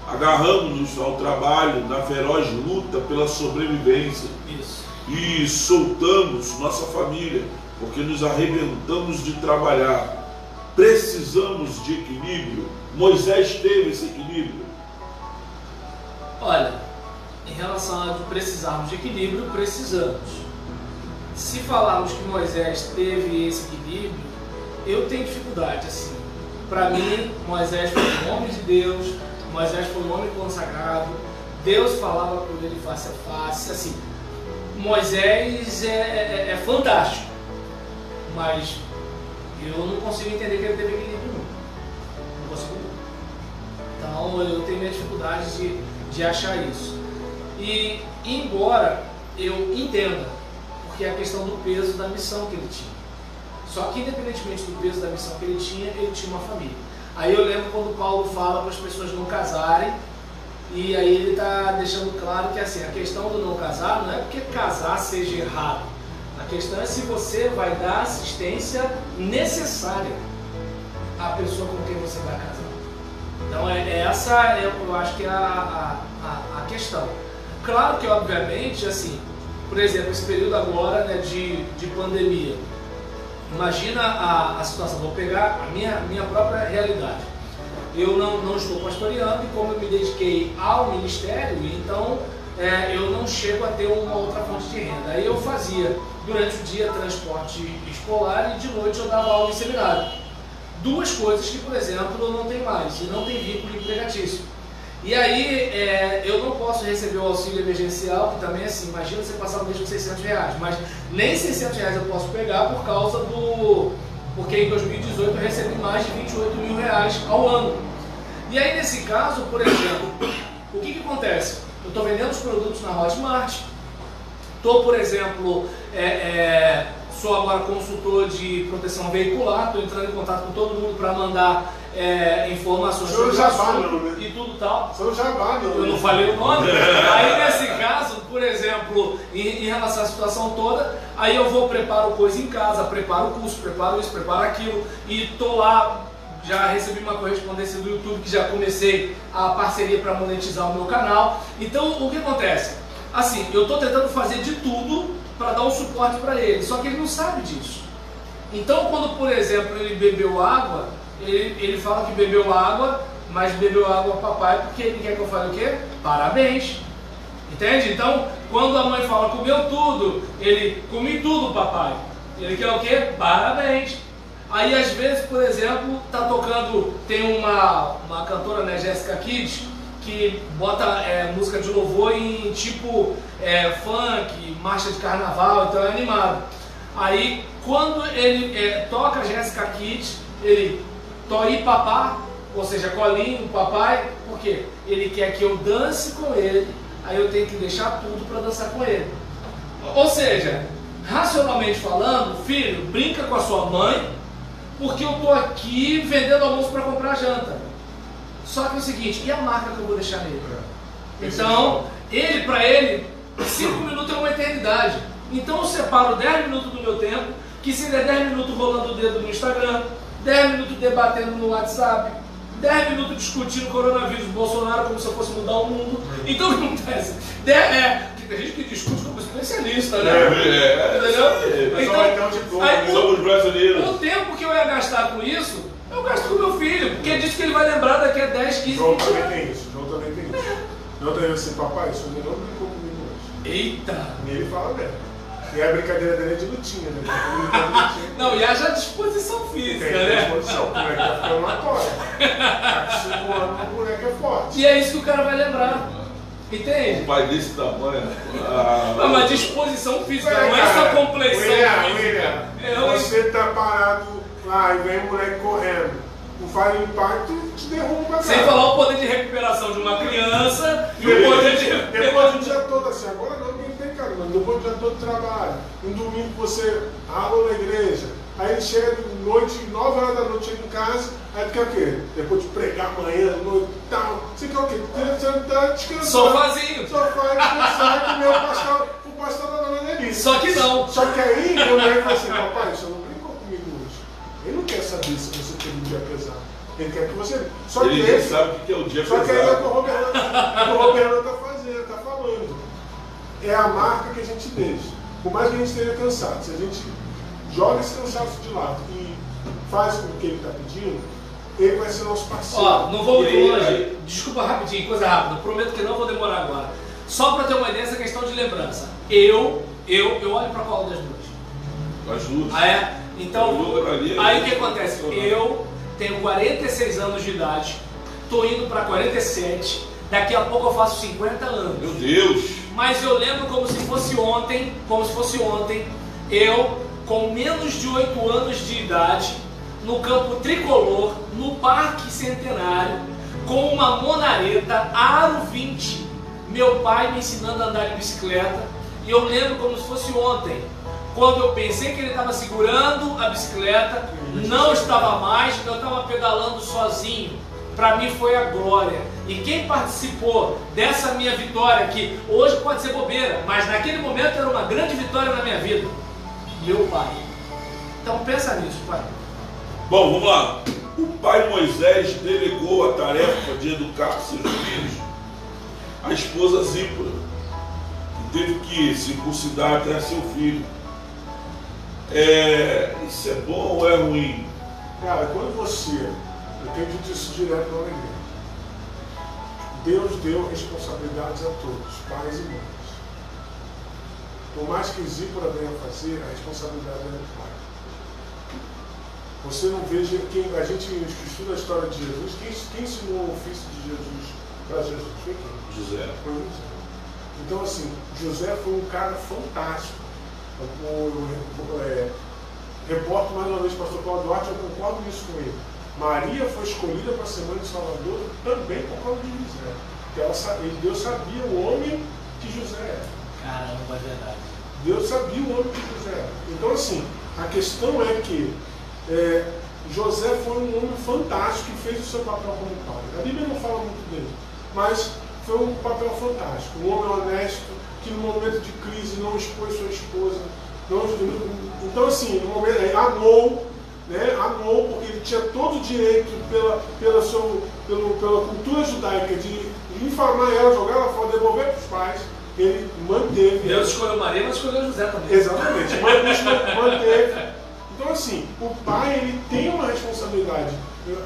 Agarramos-nos ao trabalho na feroz luta pela sobrevivência. Isso. E soltamos nossa família porque nos arrebentamos de trabalhar. Precisamos de equilíbrio. Moisés teve esse equilíbrio. Olha, em relação a precisarmos de equilíbrio, precisamos. Se falarmos que Moisés teve esse equilíbrio, eu tenho dificuldade, assim. Para mim, Moisés foi um homem de Deus, Moisés foi um homem consagrado, Deus falava com ele face a face, assim. Moisés é fantástico, mas eu não consigo entender que ele teve equilíbrio, não consigo. Então eu tenho minha dificuldade de achar isso. E embora eu entenda, porque é a questão do peso da missão que ele tinha. Só que independentemente do peso da missão que ele tinha uma família. Aí eu lembro quando Paulo fala para as pessoas não casarem, e aí ele está deixando claro que assim, a questão do não casar não é porque casar seja errado. A questão é se você vai dar assistência necessária à pessoa com quem você vai casar. Então essa eu acho que é a questão. Claro que obviamente, assim, por exemplo, esse período agora, né, de pandemia. Imagina a situação, vou pegar a minha própria realidade. Eu não estou pastoreando e como eu me dediquei ao ministério, então eu não chego a ter uma outra fonte de renda. Aí eu fazia durante o dia transporte escolar e de noite eu dava aula em seminário. Duas coisas que, por exemplo, não tem mais e não tem vínculo empregatício. E aí eu não posso receber o auxílio emergencial, que também assim, imagina você passar um mês com R$600, mas nem R$600 eu posso pegar por causa porque em 2018 eu recebi mais de R$28 mil ao ano. E aí nesse caso, por exemplo, o que acontece? Eu estou vendendo os produtos na Hotmart, estou, por exemplo, sou agora consultor de proteção veicular, estou entrando em contato com todo mundo para mandar informações sobre o assunto e tudo tal. São jabá, não. Eu não falei o nome. Aí nesse caso, por exemplo, em relação à situação toda, aí eu vou preparo coisa em casa, preparo o curso, preparo isso, preparo aquilo e tô lá. Já recebi uma correspondência do YouTube que já comecei a parceria para monetizar o meu canal. Então o que acontece? Assim, eu estou tentando fazer de tudo para dar um suporte para ele, só que ele não sabe disso. Então quando, por exemplo, ele bebeu água, ele fala que bebeu água, mas bebeu água papai porque ele quer que eu fale o quê? Parabéns. Entende? Então, quando a mãe fala comeu tudo, ele comi tudo papai. Ele quer o quê? Parabéns. Aí às vezes, por exemplo, tá tocando, tem uma cantora, né, Jéssica Kids, que bota música de louvor em tipo funk, marcha de carnaval, então é animado. Aí quando ele toca Jéssica Kids, ele toi papá, ou seja, colinho, papai, por quê? Ele quer que eu dance com ele, aí eu tenho que deixar tudo para dançar com ele. Ou seja, racionalmente falando, filho, brinca com a sua mãe, porque eu estou aqui vendendo almoço para comprar janta. Só que é o seguinte, e a marca que eu vou deixar nele? Então, para ele, 5 minutos é uma eternidade. Então eu separo 10 minutos do meu tempo, que seria 10 minutos rolando o dedo no Instagram, 10 minutos debatendo no WhatsApp, 10 minutos discutindo coronavírus, Bolsonaro, como se eu fosse mudar o mundo. Então o que acontece? Tem gente que discute como especialista, né? Entendeu? Então, aí, somos brasileiros. O tempo que eu ia gastar com isso, eu gasto com meu filho, porque diz que ele vai lembrar daqui a 10, 15 João anos. também tem isso, João também tem isso. João também assim, papai, isso não brincou comigo hoje. Eita! E ele fala mesmo. E a brincadeira dele é de lutinha, né? Não, e haja disposição física, tem né? disposição, o moleque tá ficando na tora. Tá com 5 anos, o moleque é forte. E é isso que o cara vai lembrar. Entende? Um pai desse tamanho. Não, mas disposição física, não é só compleição física. Você tá parado lá e vem o moleque correndo. Não faz impacto e te derruba, cara. Sem falar o poder de recuperação de uma criança e o poder de... Depois do dia todo assim, agora não, ninguém tem cara, mas depois do dia todo de trabalho, um domingo que você ralou na igreja, aí ele chega de noite, 9 horas da noite, chega em casa, aí tu quer o quê? Depois de pregar amanhã, noite e tal, você quer o quê? Você tá descansando. Sofazinho. Sofá, descansar, comer o pastor da dona Denise. Só que não. Só que aí, quando ele fala assim, papai, você não brincou comigo hoje. Ele não quer saber se você teve um dia pesado. Ele quer que você... Só ele que já sabe o que é o dia só pesado. que aí é o que o Roberto tá falando. É a marca que a gente deixa. Por mais que a gente esteja cansado, se a gente joga esse cansaço de lado e faz com o que ele está pedindo, ele vai ser nosso parceiro. Ó, não vou muito longe. Desculpa rapidinho, coisa rápida. Prometo que não vou demorar agora. Só para ter uma ideia, essa questão de lembrança. Eu olho para qual das duas? As duas. Ah, é? Então, aí o que acontece? Eu tenho 46 anos de idade, tô indo para 47, daqui a pouco eu faço 50 anos. Meu Deus! Mas eu lembro como se fosse ontem, eu, com menos de 8 anos de idade, no campo tricolor, no Parque Centenário, com uma monareta aro 20, meu pai me ensinando a andar de bicicleta, e eu lembro como se fosse ontem, quando eu pensei que ele estava segurando a bicicleta, não estava mais, eu estava pedalando sozinho. Para mim foi a glória. E quem participou dessa minha vitória, que hoje pode ser bobeira, mas naquele momento era uma grande vitória na minha vida, meu pai. Então pensa nisso, pai. Bom, vamos lá. O pai Moisés delegou a tarefa de educar seus filhos à esposa Zípora, que teve que circuncidar até seu filho. Isso é bom ou é ruim? Cara, quando eu tenho dito isso direto na igreja, Deus deu responsabilidades a todos, pais e mães. Por mais que Zípora venha fazer, a responsabilidade é do pai. Você não veja, a gente estuda a história de Jesus, quem ensinou o ofício de Jesus para Jesus? Foi quem? José. Foi José. Então assim, José foi um cara fantástico. Reporto mais uma vez, pastor Paulo Duarte, eu concordo nisso com ele. Maria foi escolhida para ser mãe de Salvador também por causa de José. Porque Deus sabia o homem que José era. Caramba, é verdade. Deus sabia o homem que José era. Então, assim, a questão é que José foi um homem fantástico que fez o seu papel como pai. A Bíblia não fala muito dele, mas foi um papel fantástico. Um homem honesto, que no momento de crise não expôs sua esposa. Então, assim, no momento, amou, né? Amou, porque ele tinha todo o direito pela cultura judaica de infamar ela, jogar ela fora, devolver para os pais. Ele manteve. Deus escolheu Maria, mas escolheu José também. Exatamente, manteve. Então, assim, o pai ele tem uma responsabilidade.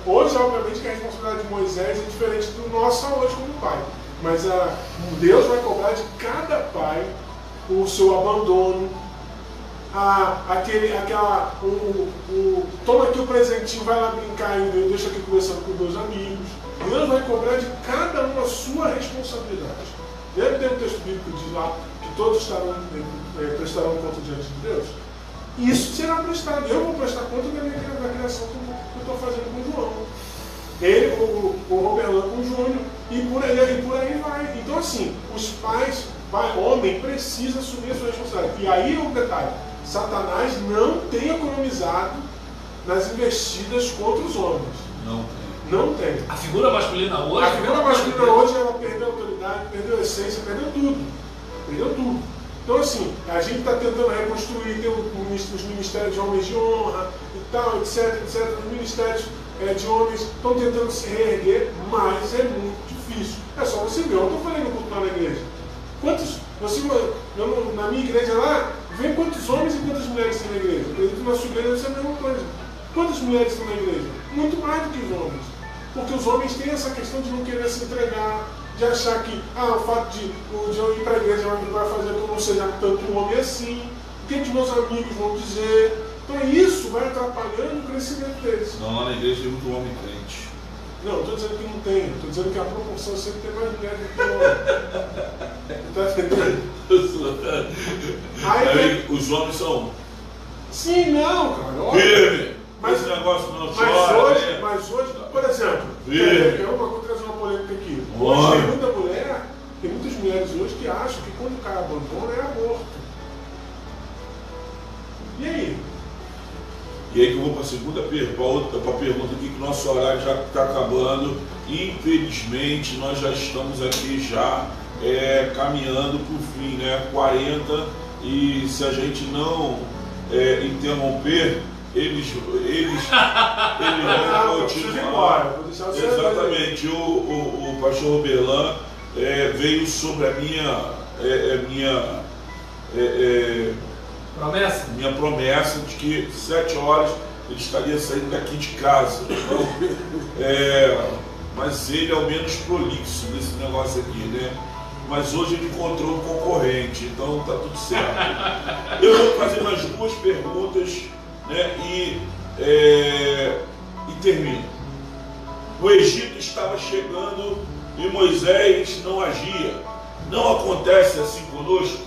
Hoje, obviamente, que a responsabilidade de Moisés é diferente do nosso hoje como pai. Mas Deus vai cobrar de cada pai o seu abandono, toma aqui o presentinho, vai lá brincar ainda, eu deixo aqui conversando com meus amigos. Deus vai cobrar de cada um a sua responsabilidade. Deve ter um texto bíblico que diz lá que todos prestarão conta diante de Deus. Isso será prestado. Eu vou prestar conta da criação que eu estou fazendo com o João. Ele, o Roberlan com o Júnior, e por aí vai. Então, assim, os pais, homem, precisa assumir a sua responsabilidade. E aí o detalhe: Satanás não tem economizado nas investidas contra os homens. Não tem. A figura masculina hoje. A figura masculina hoje, ela perdeu a autoridade, perdeu a essência, perdeu tudo. Perdeu tudo. Então, assim, a gente está tentando reconstruir, tem os ministérios de homens de honra e tal, etc. Os ministérios de homens estão tentando se reerguer, mas é muito difícil. É só você ver. Eu não estou falando cultuar na igreja. Na minha igreja lá, vem quantos homens e quantas mulheres tem na igreja? Eu acredito que na sua igreja deve ser a mesma coisa. Quantas mulheres estão na igreja? Muito mais do que os homens. Porque os homens têm essa questão de não querer se entregar, de achar que o fato de eu ir para a igreja vai fazer que eu não seja tanto um homem assim, o que os meus amigos vão dizer. Então isso vai atrapalhando o crescimento deles. Não, lá na igreja tem muito homem crente. Não, estou dizendo que não tem, estou dizendo que a proporção sempre tem mais mulher do que homem. Está entendendo? Aí, os homens são. Sim, não, cara. Firme! Mas esse negócio não chora. Mas hoje, por exemplo, eu vou trazer uma polêmica aqui. Hoje tem muitas mulheres hoje que acham que quando o cara abandona é aborto. E aí? E aí que eu vou para a segunda pergunta aqui, que o nosso horário já está acabando. Infelizmente, nós já estamos aqui caminhando para o fim, né? 40, e se a gente não interromper, eles vão continuar. Exatamente. O pastor Roberlan veio sobre a minha promessa de que 7 horas ele estaria saindo daqui de casa. Então, mas ele é o menos prolixo desse negócio aqui, né? Mas hoje ele encontrou um concorrente, então tá tudo certo. Eu vou fazer mais 2 perguntas, né? E termino. O Egito estava chegando e Moisés não agia. Não acontece assim conosco.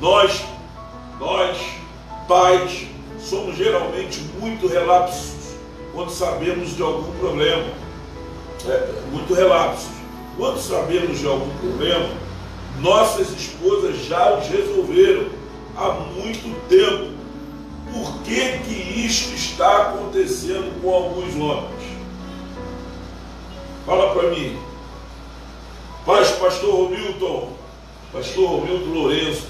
Nós, pais, somos geralmente muito relapsos quando sabemos de algum problema. Muito relapsos. Quando sabemos de algum problema, nossas esposas já os resolveram há muito tempo. Por que isto está acontecendo com alguns homens? Fala para mim. Pastor Romilton Lourenço,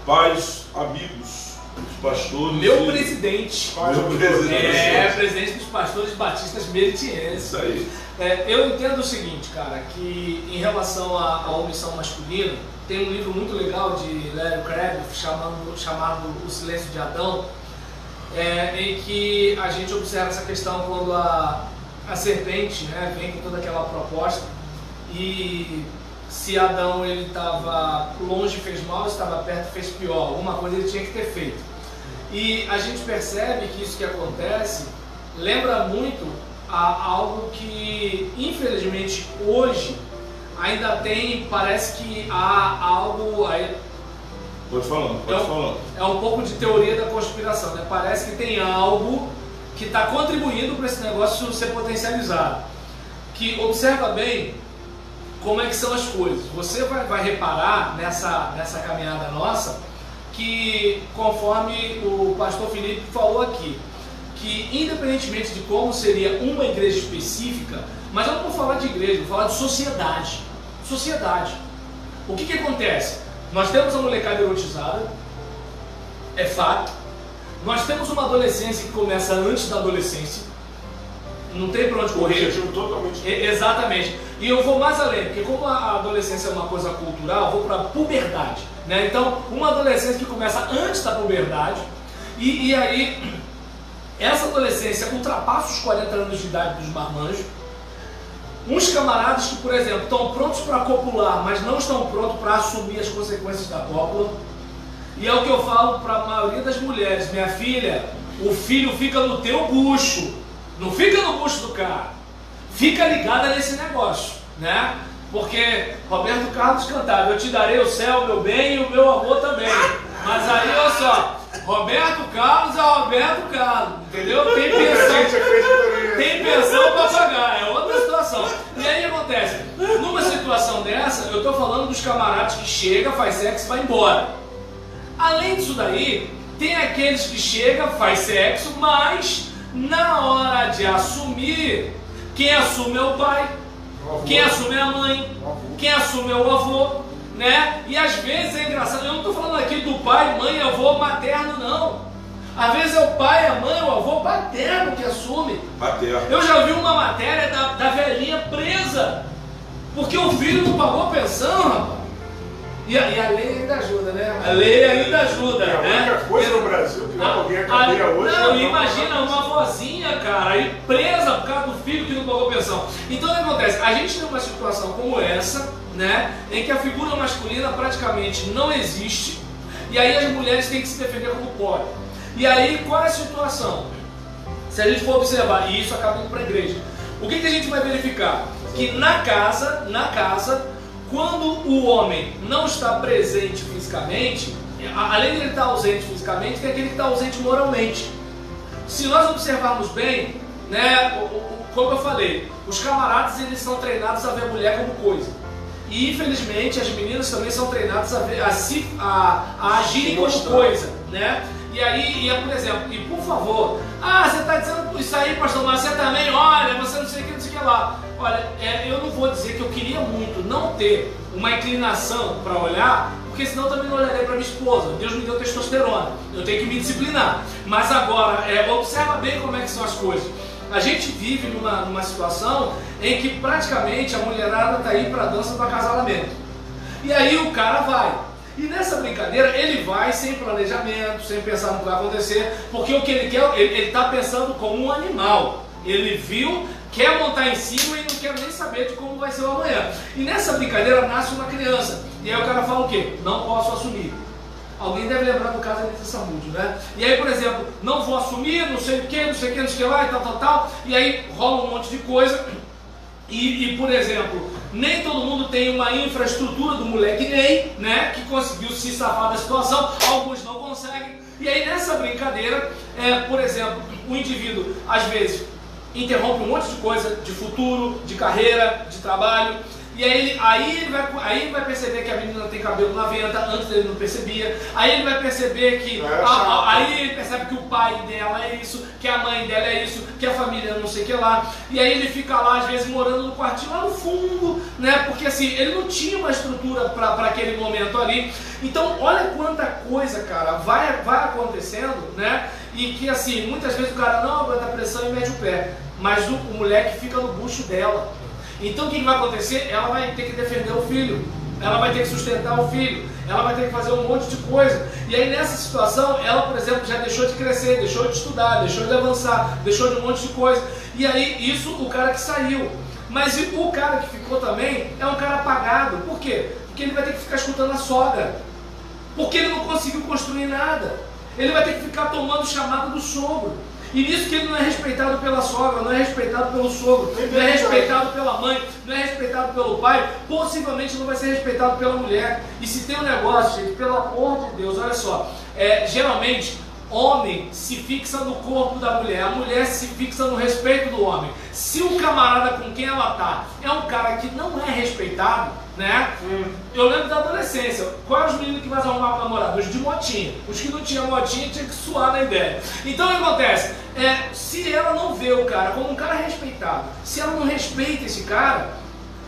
pais, amigos, os pastores. Meu presidente. Presidente dos pastores batistas meritienses. Isso aí. Eu entendo o seguinte, cara, que em relação à omissão masculina, tem um livro muito legal de Larry Crabb chamado O Silêncio de Adão, em que a gente observa essa questão quando a serpente, né, vem com toda aquela proposta, e se Adão ele estava longe fez mal, se estava perto fez pior, alguma coisa ele tinha que ter feito. E a gente percebe que isso que acontece lembra muito a algo que infelizmente hoje ainda tem, parece que há algo aí. Pode falar. É um pouco de teoria da conspiração, né? Parece que tem algo que está contribuindo para esse negócio ser potencializado. Que observa bem como é que são as coisas. Você vai reparar nessa caminhada nossa que, conforme o pastor Felipe falou aqui, que independentemente de como seria uma igreja específica, mas eu não vou falar de igreja, vou falar de sociedade. Sociedade. O que acontece? Nós temos a molecada erotizada, é fato. Nós temos uma adolescência que começa antes da adolescência, não tem para onde correr. Totalmente. Exatamente. E eu vou mais além, porque como a adolescência é uma coisa cultural, eu vou para a puberdade, né? Então, uma adolescência que começa antes da puberdade, e aí essa adolescência ultrapassa os 40 anos de idade dos marmanjos. Uns camaradas que, por exemplo, estão prontos para copular, mas não estão prontos para assumir as consequências da cópula. E é o que eu falo para a maioria das mulheres: minha filha, o filho fica no teu bucho, não fica no bucho do cara. Fica ligada nesse negócio, né? Porque Roberto Carlos cantava: eu te darei o céu, meu bem, e o meu amor também. Mas aí, olha só, Roberto Carlos é Roberto Carlos, entendeu? Tem pensão para pagar, é outra situação. E aí acontece, numa situação dessa, eu estou falando dos camaradas que chega, faz sexo e vai embora. Além disso daí, tem aqueles que chega, faz sexo, mas na hora de assumir, quem assume é o pai, quem assume é a mãe, quem assume é o avô, né? E às vezes é engraçado, eu não estou falando aqui do pai, mãe, avô materno, não. Às vezes é o pai, a mãe, o avô paterno que assume. Paterno. Eu já vi uma matéria da velhinha presa, porque o filho não pagou pensão, rapaz. E a lei ainda ajuda, né? A lei ainda ajuda, né? A única coisa no Brasil que não alguém cadeia hoje. Não, imagina uma vozinha, cara, aí presa por causa do filho que não pagou pensão. Então o que acontece? A gente tem uma situação como essa, né? Em que a figura masculina praticamente não existe, e aí as mulheres têm que se defender como podem. E aí, qual é a situação? Se a gente for observar, e isso acaba indo para a igreja, o que a gente vai verificar? Que na casa, quando o homem não está presente fisicamente, além de ele estar ausente fisicamente, tem aquele que está ausente moralmente. Se nós observarmos bem, né, como eu falei, os camaradas eles são treinados a ver a mulher como coisa. E infelizmente as meninas também são treinadas a agirem como coisa, né? E aí, por exemplo, e por favor, você está dizendo isso aí, pastor, mas você também, olha, você não sei o que, não sei o que lá. Olha, eu não vou dizer que eu queria muito não ter uma inclinação para olhar, porque senão eu também não olharei para minha esposa. Deus me deu testosterona, eu tenho que me disciplinar. Mas agora, observa bem como é que são as coisas. A gente vive numa situação em que praticamente a mulherada está aí para a dança do acasalamento. E aí o cara vai. E nessa brincadeira ele vai sem planejamento, sem pensar no que vai acontecer, porque o que ele quer, ele está pensando como um animal. Ele viu, quer montar em cima e não quer nem saber de como vai ser o amanhã. E nessa brincadeira nasce uma criança. E aí o cara fala o quê? Não posso assumir. Alguém deve lembrar do caso de Samúdio, né? E aí, por exemplo, não vou assumir, não sei o que, não sei o que, não sei o que lá e tal. E aí rola um monte de coisa. E, por exemplo, nem todo mundo tem uma infraestrutura do moleque Ney, né? Que conseguiu se safar da situação, alguns não conseguem. E aí nessa brincadeira, por exemplo, o indivíduo às vezes interrompe um monte de coisa, de futuro, de carreira, de trabalho. E aí ele vai perceber que a menina tem cabelo na venta, antes ele não percebia. Aí ele vai perceber que aí ele percebe que o pai dela é isso, que a mãe dela é isso, que a família não sei o que lá. E aí ele fica lá, às vezes, morando no quartinho lá no fundo, né? Porque assim, ele não tinha uma estrutura para aquele momento ali. Então, olha quanta coisa, cara, vai acontecendo, né? E que assim, muitas vezes o cara não aguenta a pressão e mete o pé. Mas o moleque fica no bucho dela. Então o que vai acontecer? Ela vai ter que defender o filho, ela vai ter que sustentar o filho, ela vai ter que fazer um monte de coisa. E aí nessa situação, ela, por exemplo, já deixou de crescer, deixou de estudar, deixou de avançar, deixou de um monte de coisa. E aí isso o cara que saiu. Mas o cara que ficou também é um cara apagado. Por quê? Porque ele vai ter que ficar escutando a sogra. Porque ele não conseguiu construir nada. Ele vai ter que ficar tomando chamada do sogro. E nisso que ele não é respeitado pela sogra, não é respeitado pelo sogro, não é respeitado pela mãe, não é respeitado pelo pai, possivelmente não vai ser respeitado pela mulher. E se tem um negócio, gente, pelo amor de Deus, olha só, geralmente, homem se fixa no corpo da mulher, a mulher se fixa no respeito do homem. Se o camarada com quem ela está é um cara que não é respeitado, né? Eu lembro da adolescência. Qual eram os meninos que mais arrumavam namorado? Os de motinha. Os que não tinham motinha tinha que suar na ideia. Então o que acontece? Se ela não vê o cara como um cara respeitado, se ela não respeita esse cara,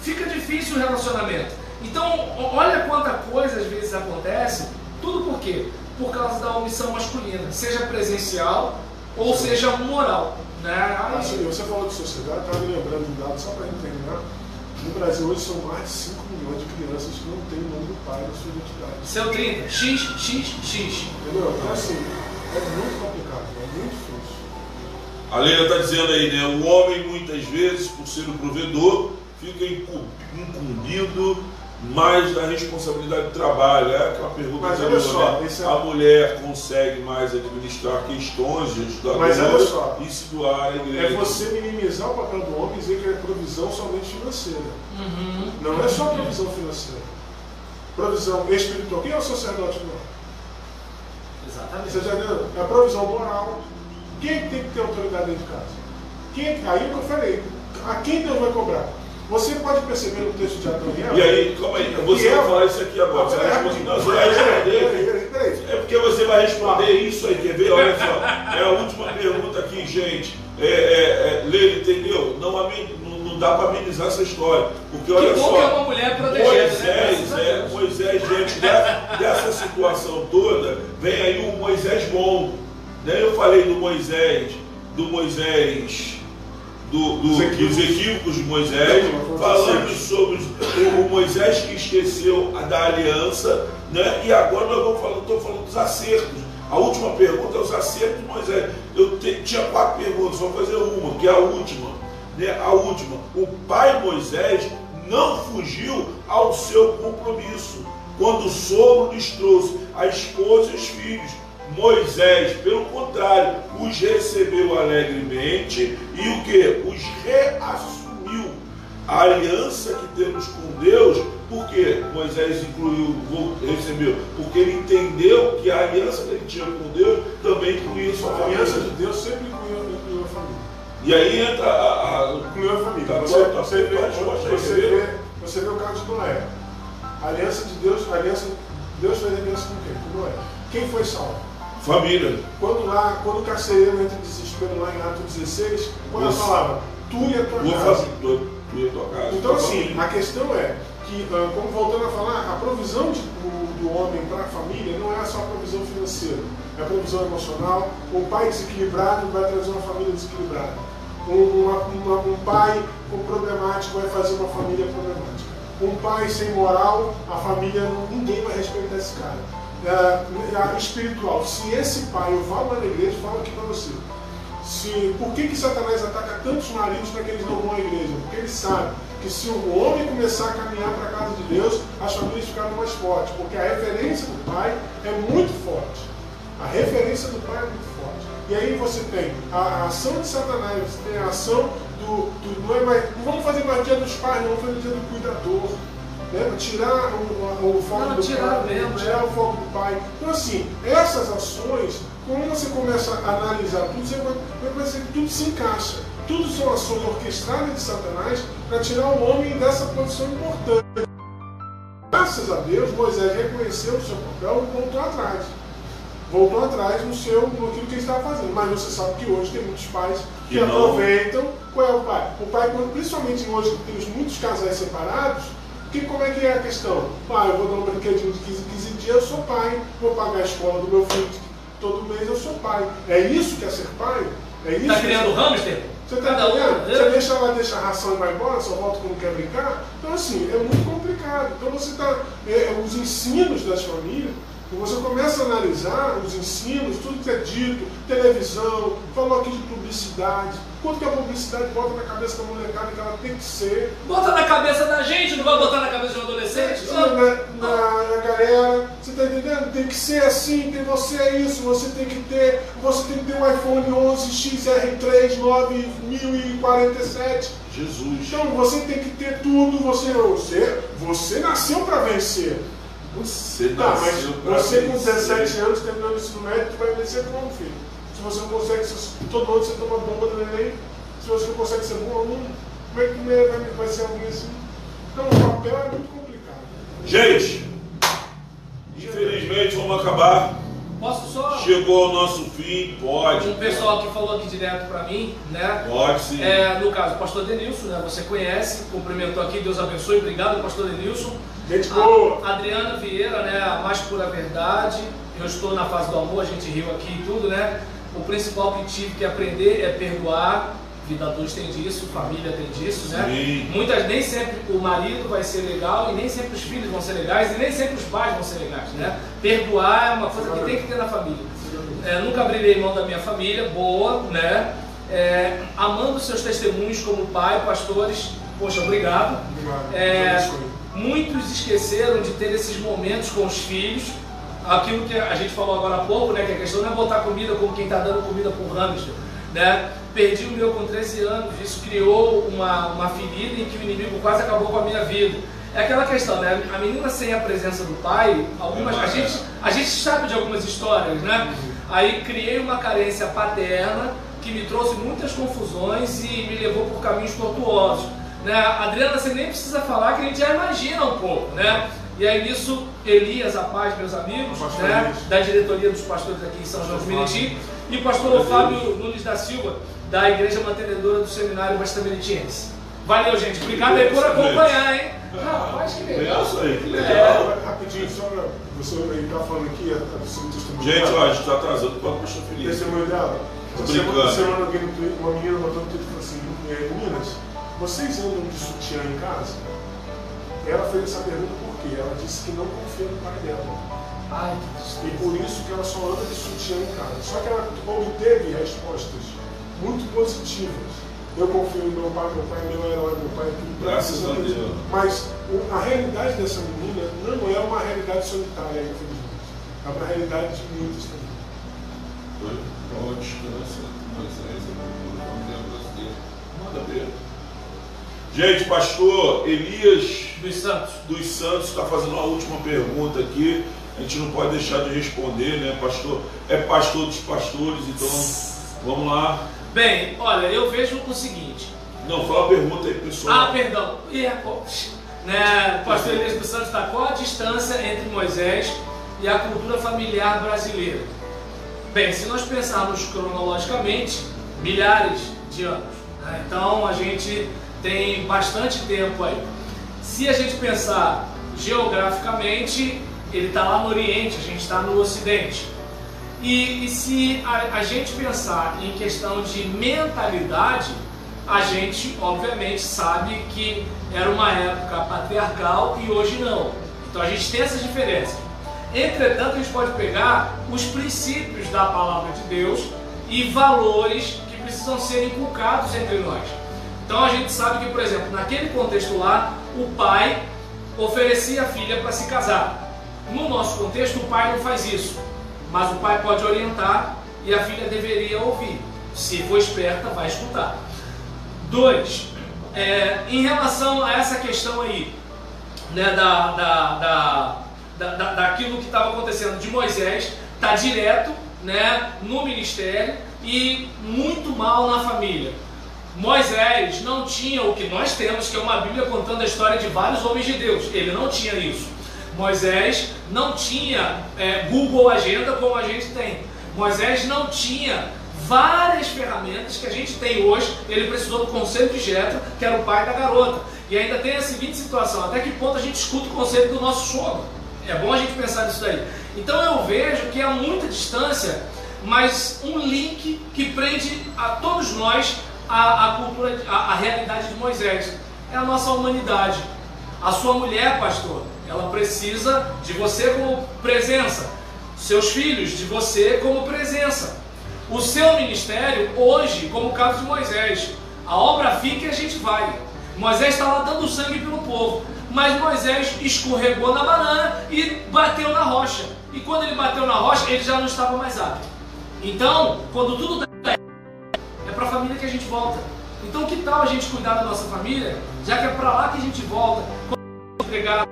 fica difícil o relacionamento. Então, olha quanta coisa às vezes acontece. Tudo por quê? Por causa da omissão masculina, seja presencial ou seja moral, né? Você falou de sociedade, estava me lembrando de um dado, só para a gente terminar. No Brasil hoje são mais de 5 milhões de crianças que não têm o nome do pai na sua identidade. Seu 30, XXX. Entendeu? Então assim, é muito complicado, é muito difícil. A Leila está dizendo aí, né? O homem muitas vezes, por ser o provedor, fica incumbido mais da responsabilidade do trabalho. É aquela pergunta mas olha só, né? A mulher consegue mais administrar questões de ajudar e se doar à igreja. É você minimizar o papel do homem e dizer que é provisão somente financeira. Não é só provisão financeira. Provisão espiritual. Quem é o sacerdote moral? Exatamente. Você já viu? É a provisão moral. Quem tem que ter autoridade dentro de casa? Aí é o que eu falei. A quem Deus vai cobrar? Você pode perceber no texto de Adão e Eva. E aí, calma aí, você vai falar isso aqui agora. Você vai responder. É porque você vai responder isso aí, quer ver? Olha só, é a última pergunta aqui, gente. Leila, entendeu? Não dá para amenizar essa história. Porque olha que só, é uma mulher protegida, Moisés, diante dessa situação toda, vem aí um Moisés bom. Né? Eu falei dos equívocos de Moisés, falando sobre o Moisés que esqueceu da aliança, né? E agora estou falando dos acertos. A última pergunta é os acertos de Moisés. Eu tinha 4 perguntas, vou fazer uma, que é a última. Né? A última, o pai Moisés não fugiu ao seu compromisso quando o sogro lhes trouxe a esposa e os filhos. Moisés, pelo contrário, os recebeu alegremente e o que? Os reassumiu. A aliança que temos com Deus, porque Moisés recebeu? Porque ele entendeu que a aliança que ele tinha com Deus também incluía sua família. A aliança de Deus sempre incluiu a família. E aí entra incluiu a família. Você vê o caso de Noé. A aliança de Deus, Deus fez aliança com quem? Com Noé. Quem foi salvo? Família. Quando o carcereiro entra em desespero lá em Atos 16, qual é a palavra? Tu e a tua casa. Tu e a tua casa. Então assim, a questão é que, como voltando a falar, a provisão do homem para a família não é só a provisão financeira, é a provisão emocional. Um pai desequilibrado vai trazer uma família desequilibrada. Um pai problemático vai fazer uma família problemática. Um pai sem moral, a família, ninguém vai respeitar esse cara. Espiritual, se esse pai, eu falo lá na igreja, falo aqui para você, por que Satanás ataca tantos maridos para que eles não vão à igreja? Porque ele sabe que se o homem começar a caminhar para a casa de Deus, as famílias ficaram mais fortes, porque a referência do pai é muito forte. A referência do pai é muito forte. E aí você tem a ação de Satanás, você tem a ação não vamos fazer mais dia dos pais, não vamos fazer dia do cuidador. Né? Tirar o foco do pai, tirar o foco do pai. Então assim, essas ações, quando você começa a analisar tudo, você vai perceber que tudo se encaixa. Tudo são ações orquestradas de Satanás para tirar o homem dessa posição importante. Graças a Deus, Moisés reconheceu o seu papel e voltou atrás. Voltou atrás naquilo que ele estava fazendo. Mas você sabe que hoje tem muitos pais que aproveitam. Qual é o pai? O pai, principalmente hoje que temos muitos casais separados, como é que é a questão? Eu vou dar um brinquedinho de 15 dias, eu sou pai, vou pagar a escola do meu filho todo mês, eu sou pai. É isso que é ser pai? É isso? Está criando hamster? Você está entendendo? Você deixa a ração e vai embora, só volta quando quer brincar? Então assim, é muito complicado. Então você está... os ensinos das famílias, você começa a analisar os ensinos, tudo que é dito, televisão, falou aqui de publicidade, quanto que a publicidade bota na cabeça da molecada que ela tem que ser. Bota na cabeça da gente, não vai botar na cabeça de um adolescente? Na galera, você está entendendo? Tem que ser assim, você é isso, você tem que ter um iPhone 11 XR3 9047. Jesus. Então você tem que ter tudo, você nasceu para vencer. Você nasceu mas você com 17 anos, terminando o ensino médio, tu vai vencer como, filho? Se você não consegue, todo ano você toma bomba do neném, se você não consegue ser bom aluno, como é que vai ser alguém assim? Então o papel é muito complicado. Gente, infelizmente vamos acabar. Posso só? Chegou ao nosso fim, pode. Um pessoal que falou aqui direto para mim, né? Pode sim. No caso, o pastor Denilson, né? Você conhece, cumprimentou aqui, Deus abençoe, obrigado, pastor Denilson. Gente boa. Adriana Vieira, né? A mais pura verdade. Eu estou na fase do amor, a gente riu aqui e tudo, né? O principal que tive que aprender é perdoar. Vida adulta tem disso, família tem disso, né? Sim. Nem sempre o marido vai ser legal e nem sempre os filhos vão ser legais e nem sempre os pais vão ser legais, né? Perdoar é uma coisa que tem que ter na família. Nunca abrirei mão da minha família, boa, né? Amando seus testemunhos como pai, pastores, poxa, obrigado. Muitos esqueceram de ter esses momentos com os filhos. Aquilo que a gente falou agora há pouco, né? Que a questão não é botar comida como quem está dando comida por hamster, né? Perdi o meu com 13 anos, isso criou uma ferida em que o inimigo quase acabou com a minha vida. É aquela questão, né? A menina sem a presença do pai, a gente sabe de algumas histórias, né? Aí criei uma carência paterna que me trouxe muitas confusões e me levou por caminhos tortuosos, né? Adriana, você nem precisa falar que a gente já imagina um pouco, né? E aí nisso, Elias, a paz, meus amigos, né? Da diretoria dos pastores aqui em São João de Meriti, e o pastor Fábio Nunes da Silva, da Igreja Mantenedora do Seminário Bastameritiense. Valeu, gente. Obrigado aí por acompanhar, hein? Rapaz, que legal. Isso aí, que legal. Rapidinho, só você está falando aqui, a seu testemunho. Gente, ó, a gente está atrasando para o pastor Felipe. Testemunho dela. Brincando. Semana alguém no Twitter, uma menina botou no Twitter e falou assim: meninas, vocês andam de sutiã em casa? Ela fez essa pergunta por quê? Ela disse que não confia no pai dela. Ai, e por isso que ela só anda de sutiã em casa. Só que ela obteve respostas muito positivas. Eu confio no meu pai é meu herói, meu pai é tudo. Graças a Deus. Mas a realidade dessa menina não é uma realidade solitária, infelizmente. É uma realidade de muitas também. Qual a distância de Moisés e a cultura familiar brasileira? Manda ver. Gente, pastor Elias dos Santos está fazendo uma última pergunta aqui. A gente não pode deixar de responder, né? Pastor é pastor dos pastores, então vamos lá. Bem, olha, eu vejo o seguinte. Não, fala a pergunta aí, pessoal. Perdão. Né, pastor Elias dos Santos está qual a distância entre Moisés e a cultura familiar brasileira? Bem, se nós pensarmos cronologicamente, milhares de anos, né? Então a gente tem bastante tempo aí. Se a gente pensar geograficamente, ele está lá no Oriente, a gente está no Ocidente. E se a gente pensar em questão de mentalidade, a gente obviamente sabe que era uma época patriarcal e hoje não. Então a gente tem essa diferença. Entretanto, a gente pode pegar os princípios da palavra de Deus e valores que precisam ser inculcados entre nós. Então a gente sabe que, por exemplo, naquele contexto lá, o pai oferecia a filha para se casar. No nosso contexto, o pai não faz isso, mas o pai pode orientar e a filha deveria ouvir. Se for esperta, vai escutar. 2. Em relação a essa questão aí, né, daquilo que estava acontecendo de Moisés, está direto, né, no ministério e muito mal na família. Moisés não tinha o que nós temos, que é uma Bíblia contando a história de vários homens de Deus. Ele não tinha isso. Moisés não tinha Google Agenda como a gente tem. Moisés não tinha várias ferramentas que a gente tem hoje. Ele precisou do conselho de Jetro, que era o pai da garota. E ainda tem a seguinte situação: até que ponto a gente escuta o conselho do nosso sogro? É bom a gente pensar nisso daí. Então eu vejo que há muita distância, mas um link que prende a todos nós a cultura, a realidade de Moisés. É a nossa humanidade. A sua mulher, pastor, ela precisa de você como presença. Seus filhos, de você como presença. O seu ministério, hoje, como o caso de Moisés, a obra fica e a gente vai. Moisés está lá dando sangue pelo povo, mas Moisés escorregou na banana e bateu na rocha. E quando ele bateu na rocha, ele já não estava mais apto. Então, quando tudo dá errado, é para a família que a gente volta. Então, que tal a gente cuidar da nossa família, já que é para lá que a gente volta? Quando entregar,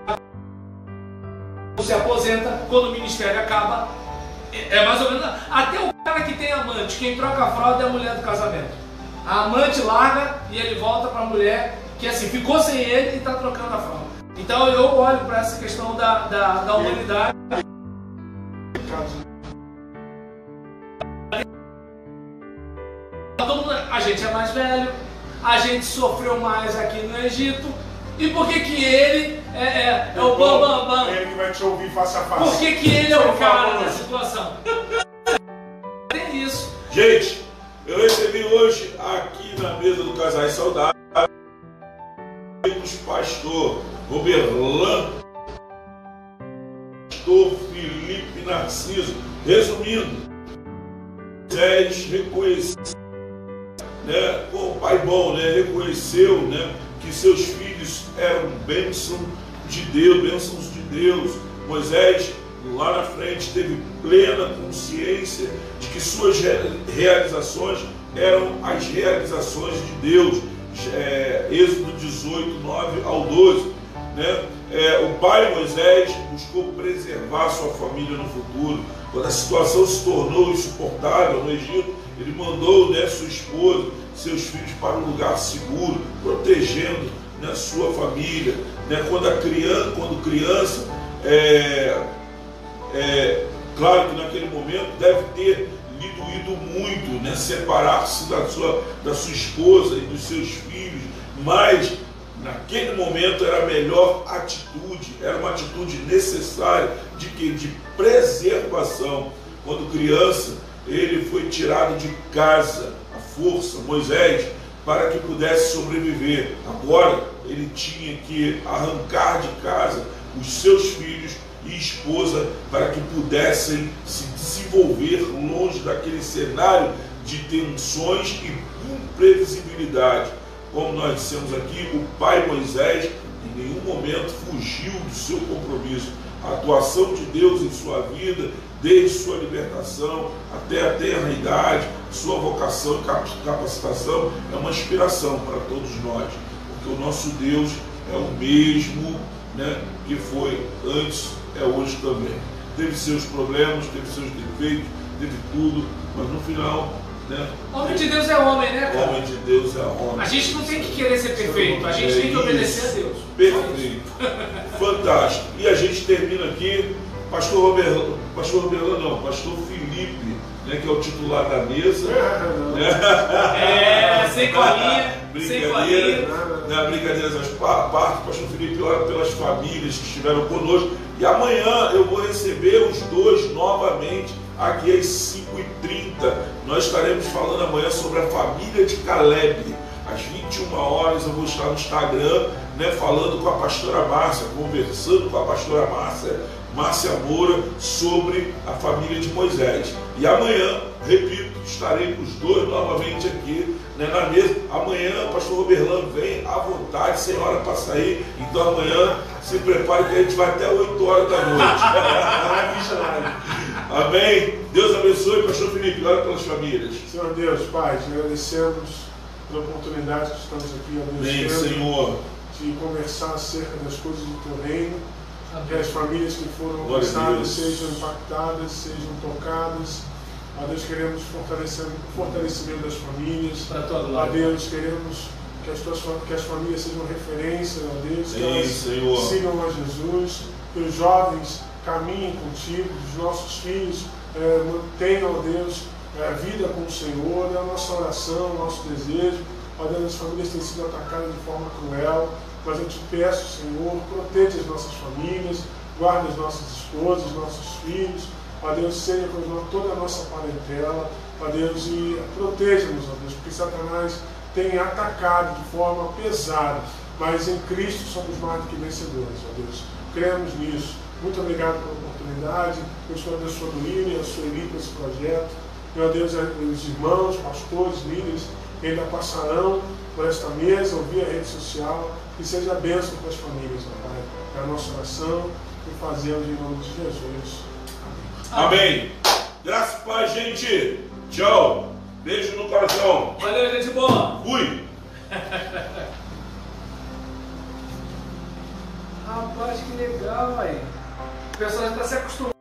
se aposenta, quando o ministério acaba, é mais ou menos. Até o cara que tem amante, quem troca a fralda é a mulher do casamento. A amante larga e ele volta para a mulher que assim ficou sem ele e está trocando a fralda. Então eu olho para essa questão da humanidade. A gente é mais velho, a gente sofreu mais aqui no Egito. E por que ele é o bambambam? É ele que vai te ouvir face a face. Por que ele é o cara da situação? Tem isso. Gente, eu recebi hoje aqui na mesa do Casais Saudáveis o pastor Roberlan, pastor Felipe Narciso. Resumindo, Moisés reconheceu, né, como pai bom, né, reconheceu, né, que seus filhos eram bênçãos de Deus. Moisés, lá na frente, teve plena consciência de que suas realizações eram as realizações de Deus. Êxodo 18, 9 ao 12. Né? O pai Moisés buscou preservar sua família no futuro. Quando a situação se tornou insuportável no Egito, ele mandou, né, sua esposa, seus filhos para um lugar seguro, protegendo, né, sua família. Né? Quando criança, claro que naquele momento deve ter doído muito, né, separar-se da sua esposa e dos seus filhos, mas naquele momento era a melhor atitude, era uma atitude necessária de preservação. Quando criança, ele foi tirado de casa, à força, Moisés, para que pudesse sobreviver. Agora, ele tinha que arrancar de casa os seus filhos e esposa para que pudessem se desenvolver longe daquele cenário de tensões e imprevisibilidade. Como nós dissemos aqui, o pai Moisés em nenhum momento fugiu do seu compromisso. A atuação de Deus em sua vida, desde sua libertação até a tenra idade, sua vocação e capacitação, é uma inspiração para todos nós, porque o nosso Deus é o mesmo, né, que foi antes, é hoje também. Teve seus problemas, teve seus defeitos, teve tudo, mas no final, né, homem de Deus é homem, né, cara? Homem de Deus é homem. A gente não tem que querer ser perfeito, a gente tem que obedecer a Deus. Perfeito. Fantástico. E a gente termina aqui, pastor Felipe, né, que é o titular da mesa. Sem colinha. Brincadeira, né, brincadeiras às partes, pastor Felipe ora pelas famílias que estiveram conosco. E amanhã eu vou receber os dois novamente aqui às 5h30. Nós estaremos falando amanhã sobre a família de Caleb. Às 21 horas eu vou estar no Instagram, né, falando com a pastora Márcia, conversando com a pastora Márcia Moura, sobre a família de Moisés. E amanhã, repito, estarei com os dois novamente aqui, né, na mesa. Amanhã o pastor Roberlan vem à vontade, sem hora para sair. Então amanhã se prepare que a gente vai até 8 horas da noite. Amém? Deus abençoe, pastor Felipe, ora pelas famílias. Senhor Deus, Pai, te agradecemos pela oportunidade que estamos aqui, Amém, Senhor, de conversar acerca das coisas do teu reino. Amém. Que as famílias que foram alcançadas sejam impactadas, sejam tocadas. A Deus, queremos fortalecimento das famílias. Para tua A glória. Deus, queremos que as famílias sejam referência, a Deus, que Sim, elas Senhor, sigam a Jesus, que os jovens caminhem contigo, que os nossos filhos tenham, ó Deus, vida com o Senhor. É a nossa oração, o nosso desejo. Ó Deus, as famílias têm sido atacadas de forma cruel, mas eu te peço, Senhor, proteja as nossas famílias, guarda as nossas esposas, nossos filhos. Ó Deus, seja com toda a nossa parentela, ó Deus, e proteja-nos, ó Deus, porque Satanás tem atacado de forma pesada, mas em Cristo somos mais do que vencedores, ó Deus. Cremos nisso. Muito obrigado pela oportunidade. Eu estou abençoando o William, a Sueli com esse projeto. Meu Deus, os irmãos, pastores, líderes, que ainda passarão por esta mesa, ouvir a rede social, que seja a bênção para as famílias, ó Pai. É a nossa oração e fazemos em nome de Jesus. amém. Graças a Deus, gente. Tchau. Beijo no coração. Valeu, gente boa. Fui. Rapaz, que legal, aí. O pessoal já está se acostumando.